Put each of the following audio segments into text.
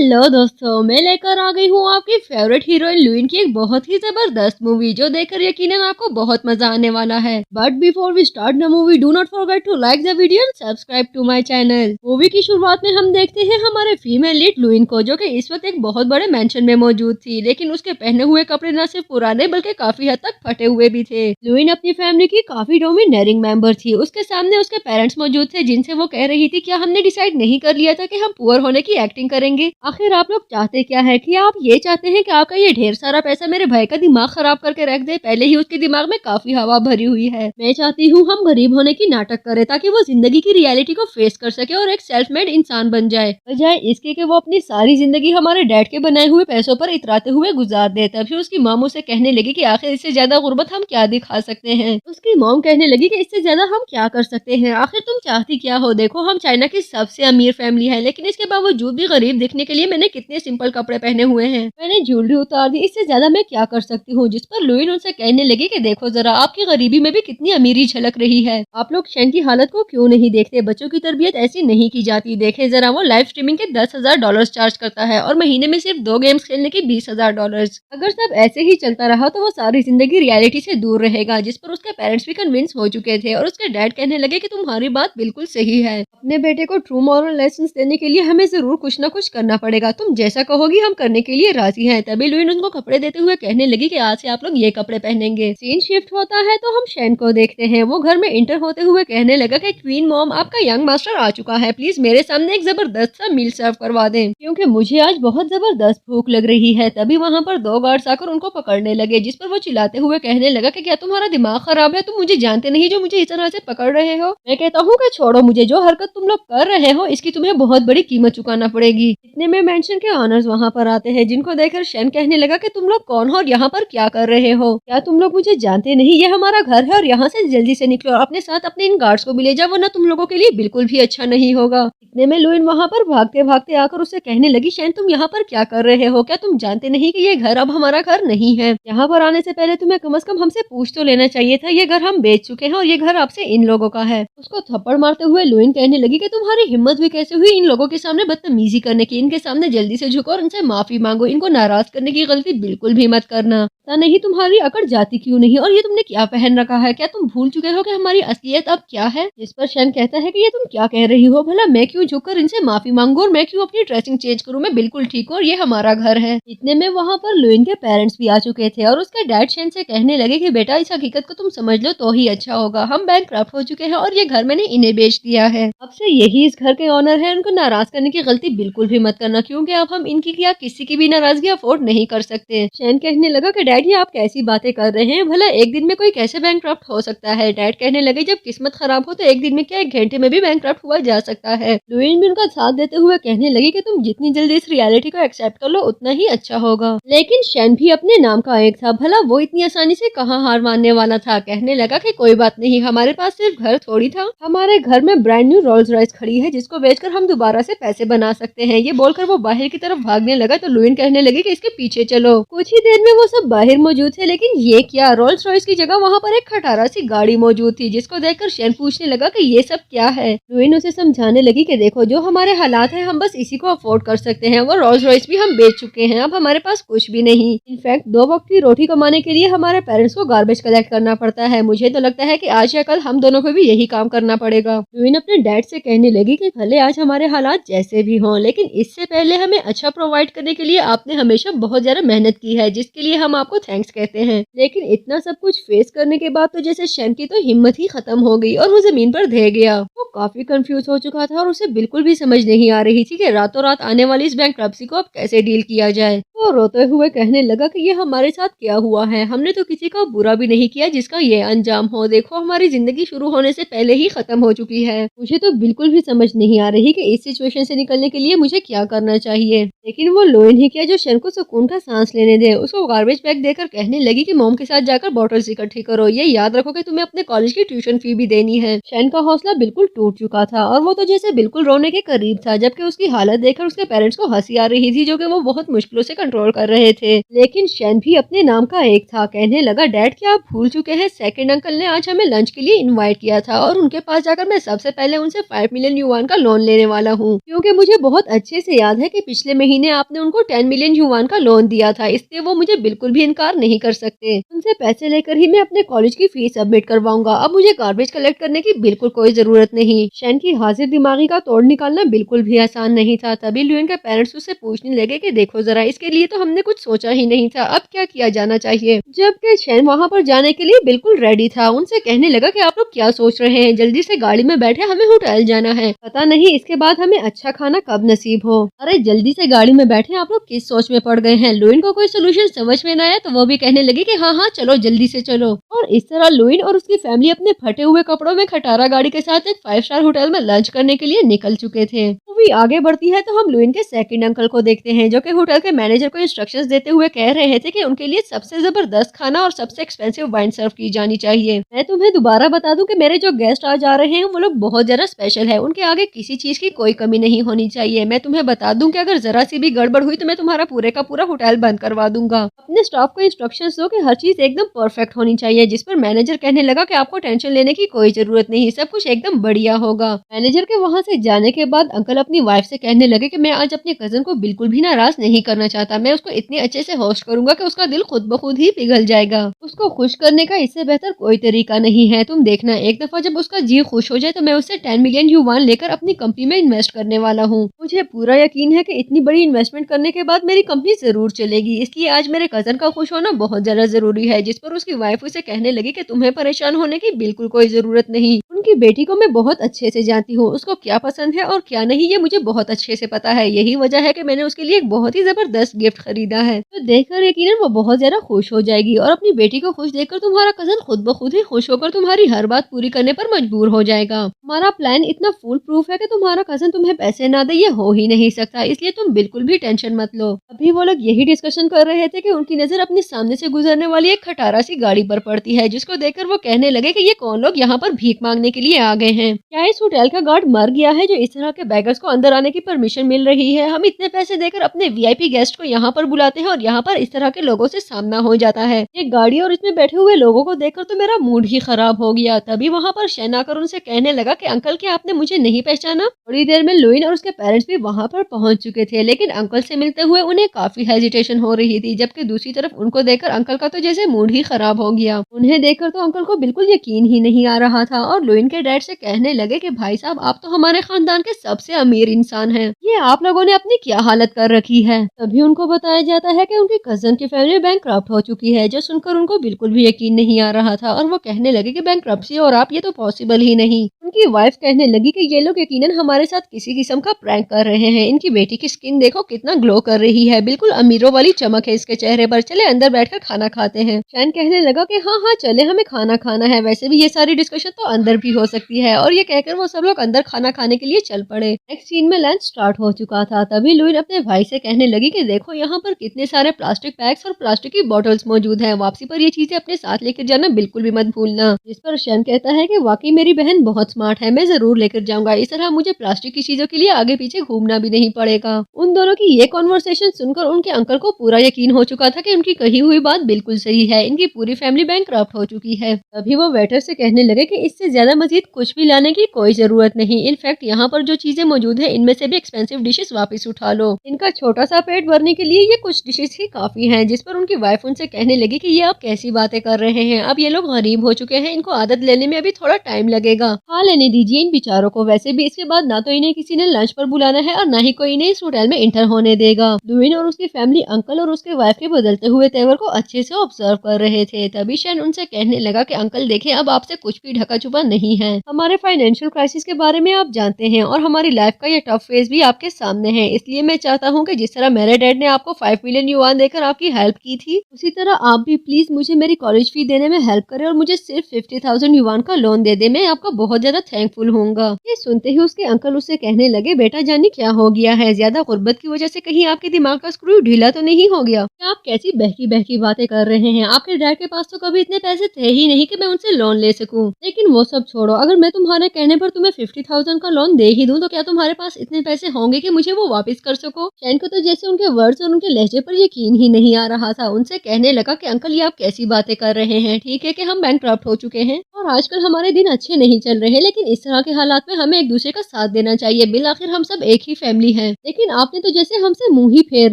Hello दोस्तों, मैं लेकर आ गई हूँ आपकी फेवरेट हीरोइन लुइन की एक बहुत ही जबरदस्त मूवी जो देखकर यकीनन आपको बहुत मजा आने वाला है। But before we start the movie, do not forget to like the video and subscribe to my channel. Movie की शुरुआत में हम देखते हैं हमारे फीमेल लीड लुइन को, जो कि इस वक्त एक बहुत बड़े मेंशन में मौजूद थी, लेकिन उसके पहने हुए कपड़े न सिर्फ पुराने बल्कि काफी हद तक फटे हुए भी थे। लुइन अपनी फैमिली की काफी डोमिनेटिंग मेंबर थी। उसके सामने उसके पेरेंट्स मौजूद थे, जिनसे वो कह रही थी क्या हमने डिसाइड नहीं कर लिया था कि हम पुअर होने की एक्टिंग करेंगे। आखिर आप लोग चाहते क्या है? कि आप ये चाहते हैं कि आपका ये ढेर सारा पैसा मेरे भाई का दिमाग खराब करके रख दे? पहले ही उसके दिमाग में काफी हवा भरी हुई है। मैं चाहती हूँ हम गरीब होने की नाटक करें ताकि वो जिंदगी की रियलिटी को फेस कर सके और एक सेल्फ मेड इंसान बन जाए, बजाय इसके कि वो अपनी सारी जिंदगी हमारे डैड के बनाए हुए पैसों पर इतराते हुए गुजार दे। तभी उसकी मॉम उसे कहने लगी कि आखिर इससे ज्यादा गुर्बत हम क्या दिखा सकते हैं। उसकी मॉम कहने लगी कि इससे ज्यादा हम क्या कर सकते हैं, आखिर तुम चाहती क्या हो? देखो हम चाइना की सबसे अमीर फैमिली है, लेकिन इसके बावजूद भी गरीब दिखने के लिए मैंने कितने सिंपल कपड़े पहने हुए हैं, मैंने ज्वेलरी उतार दी, इससे ज्यादा मैं क्या कर सकती हूँ? जिस पर लुइन उनसे कहने लगी कि देखो जरा आपकी गरीबी में भी कितनी अमीरी झलक रही है। आप लोग शैन की हालत को क्यों नहीं देखते? बच्चों की तरबियत ऐसी नहीं की जाती। देखे जरा वो लाइव स्ट्रीमिंग के $10,000 चार्ज करता है और महीने में सिर्फ 2 गेम्स खेलने के $20,000। अगर सब ऐसे ही चलता रहा तो वो सारी जिंदगी रियलिटी से दूर रहेगा। जिस पर उसके पेरेंट्स भी कन्विंस हो चुके थे और उसके डैड कहने लगे कि तुम्हारी बात बिल्कुल सही है, अपने बेटे को ट्रू मॉरल लेसन देने के लिए हमें जरूर कुछ न कुछ करना पड़ेगा। तुम जैसा कहोगी हम करने के लिए राजी हैं। तभी लुइन उनको कपड़े देते हुए कहने लगी कि आज से आप लोग ये कपड़े पहनेंगे। सीन शिफ्ट होता है तो हम शैन को देखते हैं। वो घर में इंटर होते हुए कहने लगा कि क्वीन मॉम आपका यंग मास्टर आ चुका है, प्लीज मेरे सामने एक जबरदस्त सा मील सर्व करवा दें, क्योंकि मुझे आज बहुत जबरदस्त भूख लग रही है। तभी वहाँ पर 2 गार्ड्स आकर उनको पकड़ने लगे, जिस पर वो चिल्लाते हुए कहने लगा कि क्या तुम्हारा दिमाग खराब है? तुम मुझे जानते नहीं जो मुझे इस तरह से पकड़ रहे हो? मैं कहता हूँ कि छोड़ो मुझे, जो हरकत तुम लोग कर रहे हो इसकी तुम्हें बहुत बड़ी कीमत चुकाना पड़ेगी। इतने में मेंशन के ऑनर्स वहाँ पर आते हैं, जिनको देखकर शैन कहने लगा कि तुम लोग कौन हो और यहाँ पर क्या कर रहे हो? क्या तुम लोग मुझे जानते नहीं? ये हमारा घर है और यहाँ से जल्दी से निकलो और अपने साथ अपने इन गार्ड्स को भी ले जाओ, वरना तुम लोगों के लिए बिल्कुल भी अच्छा नहीं होगा। इतने में लुइन वहाँ पर भागते भागते आकर उससे कहने लगी शैन तुम यहाँ पर क्या कर रहे हो? क्या तुम जानते नहीं कि ये घर अब हमारा घर नहीं है? यहाँ पर आने से पहले तुम्हें कम से कम हमसे पूछ तो लेना चाहिए था। ये घर हम बेच चुके हैं और ये घर आपसे इन लोगों का है। उसको थप्पड़ मारते हुए लुइन कहने लगी कि तुम्हारी हिम्मत भी कैसे हुई इन लोगों के सामने बदतमीजी करने की? इनके सामने जल्दी से झुको और इनसे माफी मांगो। इनको नाराज करने की गलती बिल्कुल भी मत करना। नहीं तुम्हारी अकड़ जाती क्यों नहीं? और ये तुमने क्या पहन रखा है? क्या तुम भूल चुके हो कि हमारी असलियत अब क्या है? जिस पर शैन कहता है कि ये तुम क्या कह रही हो? भला मैं क्यों झुककर इनसे माफी मांगू और मैं क्यों अपनी ड्रेसिंग चेंज करूं? मैं बिल्कुल ठीक हूँ और ये हमारा घर है। इतने में वहाँ पर लुइन के पेरेंट्स भी आ चुके थे और उसके डैड शैन से कहने लगे कि बेटा इस हकीकत को तुम समझ लो तो ही अच्छा होगा। हम बैंकक्रप्ट हो चुके हैं और ये घर मैंने इन्हें बेच दिया है। अब से यही इस घर के ऑनर है, उनको नाराज करने की गलती बिल्कुल भी मत करना, क्योंकि अब हम इनकी या किसी की भी नाराजगी अफोर्ड नहीं कर सकते। शैन कहने लगा कि डैडी आप कैसी बातें कर रहे हैं? भला एक दिन में कोई कैसे बैंकक्रप्ट हो सकता है? डैड कहने लगे जब किस्मत खराब हो तो एक दिन में क्या 1 घंटे में भी बैंकक्रप्ट हुआ जा सकता है। लुइन भी उनका साथ देते हुए कहने लगी कि तुम जितनी जल्दी इस रियलिटी को एक्सेप्ट कर लो उतना ही अच्छा होगा। लेकिन शैन भी अपने नाम का एक था, भला वो इतनी आसानी से कहाँ हार मानने वाला था। कहने लगा कि कोई बात नहीं, हमारे पास सिर्फ घर थोड़ी था, हमारे घर में ब्रांड न्यू रोल्स रॉयस खड़ी है जिसको बेचकर हम दोबारा से पैसे बना सकते हैं। ये बोलकर वो बाहर की तरफ भागने लगा तो लुइन कहने लगी कि इसके पीछे चलो। कुछ ही देर में वो सब बाहर मौजूद थे, लेकिन ये क्या? रोल्स रॉयस की जगह वहाँ पर एक खटारा सी गाड़ी मौजूद थी, जिसको देखकर शैन पूछने लगा कि ये सब क्या है। लुइन उसे समझाने लगी कि देखो जो हमारे हालात हैं हम बस इसी को अफोर्ड कर सकते हैं। वो रोल्स रॉयस भी हम बेच चुके हैं, अब हमारे पास कुछ भी नहीं। इनफैक्ट 2 वक्त की रोटी कमाने के लिए हमारे पेरेंट्स को गार्बेज कलेक्ट करना पड़ता है। मुझे तो लगता है कि आज या कल हम दोनों को भी यही काम करना पड़ेगा। लुइन अपने डैड से कहने लगी कि भले आज हमारे हालात जैसे भी हों, लेकिन इससे पहले हमें अच्छा प्रोवाइड करने के लिए आपने हमेशा बहुत ज्यादा मेहनत की है, जिसके लिए हम आपको थैंक्स कहते हैं। लेकिन इतना सब कुछ फेस करने के बाद तो जैसे शैन की तो हिम्मत ही खत्म हो गई और वो जमीन पर ढह गया। वो काफी कंफ्यूज हो चुका था और उसे बिल्कुल भी समझ नहीं आ रही थी कि रातों रात आने वाली इस बैंकक्रप्सी को अब कैसे डील किया जाए। वो रोते हुए कहने लगा कि ये हमारे साथ क्या हुआ है? हमने तो किसी का बुरा भी नहीं किया जिसका ये अंजाम हो। देखो हमारी जिंदगी शुरू होने से पहले ही खत्म हो चुकी है। मुझे तो बिल्कुल भी समझ नहीं आ रही कि इस सिचुएशन से निकलने के लिए मुझे क्या करना चाहिए। लेकिन वो लुइन ही किया जो शैन को सुकून का सांस लेने दे। उसको गार्बेज बैग देकर कहने लगी कि मॉम के साथ जाकर बॉटल्स इकट्ठी करो, ये याद रखो कि तुम्हें अपने कॉलेज की ट्यूशन फी भी देनी है। शैन का हौसला बिल्कुल टूट चुका था और वो तो जैसे बिल्कुल रोने के करीब था, जबकि उसकी हालत देखकर उसके पेरेंट्स को हंसी आ रही थी, जो कि वो बहुत मुश्किलों से कंट्रोल कर रहे थे। लेकिन शेन भी अपने नाम का एक था। कहने लगा, डैड क्या आप भूल चुके हैं, सेकंड अंकल ने आज हमें लंच के लिए इनवाइट किया था और उनके पास जाकर मैं सबसे पहले उनसे 5 मिलियन युआन का लोन लेने वाला हूँ, क्योंकि मुझे बहुत अच्छे से याद है कि पिछले महीने आपने उनको 10 मिलियन युआन का लोन दिया था, इसलिए वो मुझे बिल्कुल भी इनकार नहीं कर सकते। उनसे पैसे लेकर ही मैं अपने कॉलेज की फीस सबमिट करवाऊंगा। अब मुझे गार्बेज कलेक्ट करने की बिल्कुल कोई जरूरत नहीं। शेन की हाजिर दिमागी का तोड़ निकालना बिल्कुल भी आसान नहीं था। तभी लुइन के पेरेंट्स उससे पूछने लगे कि देखो जरा, इसके लिए तो हमने कुछ सोचा ही नहीं था, अब क्या किया जाना चाहिए। जबकि शेन वहाँ पर जाने के लिए बिल्कुल रेडी था। उनसे कहने लगा कि आप लोग क्या सोच रहे हैं, जल्दी से गाड़ी में बैठे, हमें होटल जाना है, पता नहीं इसके बाद हमें अच्छा खाना कब नसीब हो। अरे जल्दी से गाड़ी में बैठे, आप लोग किस सोच में पड़ गए हैं। लुइन को कोई सोल्यूशन समझ में न आया तो वो भी कहने लगी कि हाँ हाँ चलो जल्दी से चलो। और इस तरह लुइन और उसकी फैमिली अपने फटे हुए कपड़ों में खटारा गाड़ी के साथ एक 5 स्टार होटल में लंच करने के लिए निकल चुके थे। मूवी आगे बढ़ती है तो हम लुइन के सेकंड अंकल को देखते हैं, जो कि होटल के मैनेजर को इंस्ट्रक्शंस देते हुए कह रहे थे कि उनके लिए सबसे जबरदस्त खाना और सबसे एक्सपेंसिव वाइन सर्व की जानी चाहिए। मैं तुम्हें दोबारा बता दूं कि मेरे जो गेस्ट आज आ रहे हैं वो लोग बहुत ज्यादा स्पेशल है, उनके आगे किसी चीज की कोई कमी नहीं होनी चाहिए। मैं तुम्हें बता दूं कि अगर जरा सी भी गड़बड़ हुई तो मैं तुम्हारा पूरे का पूरा होटल बंद करवा दूंगा। अपने स्टाफ को इंस्ट्रक्शंस दो कि हर चीज एकदम परफेक्ट होनी चाहिए। जिस पर मैनेजर कहने लगा कि आपको टेंशन लेने की कोई जरूरत नहीं, सब कुछ एकदम बढ़िया होगा। मैनेजर के वहाँ से जाने के बाद अंकल अपनी वाइफ से कहने लगे कि मैं आज अपने कजन को बिल्कुल भी नाराज नहीं करना चाहता, मैं उसको इतने अच्छे से होस्ट करूंगा कि उसका दिल खुद ब खुद ही पिघल जाएगा। उसको खुश करने का इससे बेहतर कोई तरीका नहीं है, तुम देखना एक दफा जब उसका जी खुश हो जाए तो मैं उससे 10 मिलियन युआन लेकर अपनी कंपनी में इन्वेस्ट करने वाला हूँ। मुझे पूरा यकीन है कि इतनी बड़ी इन्वेस्टमेंट करने के बाद मेरी कंपनी जरूर चलेगी, इसलिए आज मेरे कजन का खुश होना बहुत ज्यादा जरूरी है। जिस पर उसकी वाइफ उसे कहने लगी कि तुम्हें परेशान होने की बिल्कुल कोई जरूरत नहीं, उनकी बेटी को मैं बहुत अच्छे से जानती हूँ, उसको क्या पसंद है और क्या नहीं ये मुझे बहुत अच्छे से पता है। यही वजह है कि मैंने उसके लिए एक बहुत ही जबरदस्त गिफ्ट खरीदा है, तो देखकर यकीनन वो बहुत ज्यादा खुश हो जाएगी और अपनी बेटी को खुश देखकर तुम्हारा कजन खुद ब खुद ही खुश होकर तुम्हारी हर बात पूरी करने पर मजबूर हो जाएगा। हमारा प्लान इतना फुल प्रूफ है कि तुम्हारा कजन तुम्हें पैसे ना दे ये हो ही नहीं सकता, इसलिए तुम बिल्कुल भी टेंशन मत लो। अभी वो लोग यही डिस्कशन कर रहे थे कि उनकी नजर अपने सामने से गुजरने वाली एक खटारा सी गाड़ी पर पड़ती है, जिसको देखकर वो कहने लगे कि ये कौन लोग यहाँ पर भीख मांगने के लिए आ गए हैं। क्या इस होटल का गार्ड मर गया है जो इस तरह के बैगर्स को अंदर आने की परमिशन मिल रही है? हम इतने पैसे देकर अपने वीआईपी गेस्ट को यहाँ पर बुलाते हैं और यहाँ पर इस तरह के लोगों से सामना हो जाता है। ये गाड़ी और इसमें बैठे हुए लोगों को देखकर तो मेरा मूड ही खराब हो गया। तभी वहाँ पर शेन आकर उनसे कहने लगा कि अंकल क्या आपने मुझे नहीं पहचाना? थोड़ी देर में लुइन और उसके पेरेंट्स भी वहाँ पर पहुँच चुके थे, लेकिन अंकल से मिलते हुए उन्हें काफी हेजिटेशन हो रही थी, जबकि दूसरी तरफ उनको देखकर अंकल का तो जैसे मूड ही खराब हो गया। उन्हें देखकर तो अंकल को बिल्कुल यकीन ही नहीं आ रहा था और लुइन के डैड से कहने लगे कि भाई साहब आप तो हमारे खानदान के सबसे अमीर इंसान हैं, ये आप लोगों ने अपनी क्या हालत कर रखी है। तभी उनको बताया जाता है कि उनकी कजन की फैमिली बैंकक्रप्ट हो चुकी है, जो सुनकर उनको बिल्कुल भी यकीन नहीं आ रहा था और वो कहने लगे कि बैंकक्रप्सी और आप, ये तो पॉसिबल ही नहीं। उनकी वाइफ कहने लगी कि ये लोग यकीनन हमारे साथ किसी किस्म का प्रैंक कर रहे हैं, इनकी बेटी की स्किन देखो कितना ग्लो कर रही है, बिल्कुल अमीरों वाली चमक है इसके चेहरे पर, चले अंदर बैठकर खाना खाते हैं। शैन कहने लगा कि हाँ हाँ चले, हमें खाना खाना है, वैसे भी ये सारी डिस्कशन तो अंदर भी हो सकती है। और ये कहकर वो सब लोग अंदर खाना खाने के लिए चल पड़े। नेक्स्ट सीन में लंच स्टार्ट हो चुका था। तभी लुइन अपने भाई से कहने लगी कि देखो यहाँ पर कितने सारे प्लास्टिक बैग्स और प्लास्टिक की बोतल्स मौजूद हैं, वापसी पर ये चीजें अपने साथ लेकर जाना बिल्कुल भी मत भूलना। जिस पर शैन कहता है कि वाकई मेरी बहन बहुत स्मार्ट है, मैं जरूर लेकर जाऊंगा, इस तरह मुझे प्लास्टिक की चीजों के लिए आगे पीछे घूमना भी नहीं पड़ेगा। उन दोनों की ये कॉन्वर्सेशन सुनकर उनके अंकल को पूरा यकीन हो चुका था कि उनकी कही हुई बात बिल्कुल सही है, इनकी पूरी फैमिली बैंकक्रप्ट हो चुकी है। तभी वो वेटर से कहने लगे कि इससे ज्यादा मजीद कुछ भी लाने की कोई जरूरत नहीं, इनफैक्ट यहाँ पर जो चीजें मौजूद है इनमें से भी एक्सपेंसिव डिशेस वापस उठा लो, इनका छोटा सा पेट भरने के लिए ये कुछ डिशेस ही काफी हैं। जिस पर उनकी वाइफ उनसे कहने लगी कि ये आप कैसी बातें कर रहे हैं, अब ये लोग गरीब हो चुके हैं, इनको आदत लेने में अभी थोड़ा टाइम लगेगा, खा लेने दीजिए इन बेचारों को, वैसे भी इसके बाद ना तो इन्हें किसी ने लंच पर बुलाना है और ना ही कोई इन्हें इस होटल में इंटर होने देगा। लुइन और उसकी फैमिली अंकल और उसके वाइफ के बदलते हुए तेवर को अच्छे से ऑब्जर्व कर रहे थे। तभी शैन उनसे कहने लगा कि अंकल देखें, अब आपसे कुछ भी ढका छुपा नहीं है, हमारे फाइनेंशियल क्राइसिस के बारे में आप जानते हैं और हमारी लाइफ का ये टफ फेज भी आपके सामने है, इसलिए मैं चाहता हूँ कि जिस तरह मेरे डैड ने आपको 5 मिलियन युआन देकर आपकी हेल्प की थी, उसी तरह आप भी प्लीज मुझे मेरी कॉलेज फी देने में हेल्प करें और मुझे सिर्फ 50,000 युआन का लोन दे दे, मैं आपका बहुत ज्यादा थैंकफुल होऊंगा। ये सुनते ही उसके अंकल उससे कहने लगे, बेटा जानी क्या हो गया है, ज्यादा गुर्बत की वजह से कहीं आपके दिमाग का स्क्रू ढीला तो नहीं हो गया? क्या आप कैसी बहकी बहकी बातें कर रहे हैं, आपके डैड के पास तो कभी इतने पैसे थे ही नहीं कि मैं उनसे लोन ले सकूं। लेकिन वो सब छोड़ो, अगर मैं तुम्हारे कहने पर तुम्हें 50,000 का लोन दे ही दूं तो क्या तुम्हारे पास इतने पैसे होंगे कि मुझे वो वापस कर सको? शैन को तो जैसे उनके वर्ड्स से उनके लहजे पर यकीन ही नहीं आ रहा था। उनसे कहने लगा कि अंकल ये आप कैसी बातें कर रहे हैं, ठीक है कि हम बैंकक्रप्ट हो चुके हैं और आजकल हमारे दिन अच्छे नहीं चल रहे, लेकिन इस तरह के हालात में हमें एक दूसरे का साथ देना चाहिए। बिल आखिर हम सब एक ही फैमिली हैं। लेकिन आपने तो जैसे हमसे मुंह ही फेर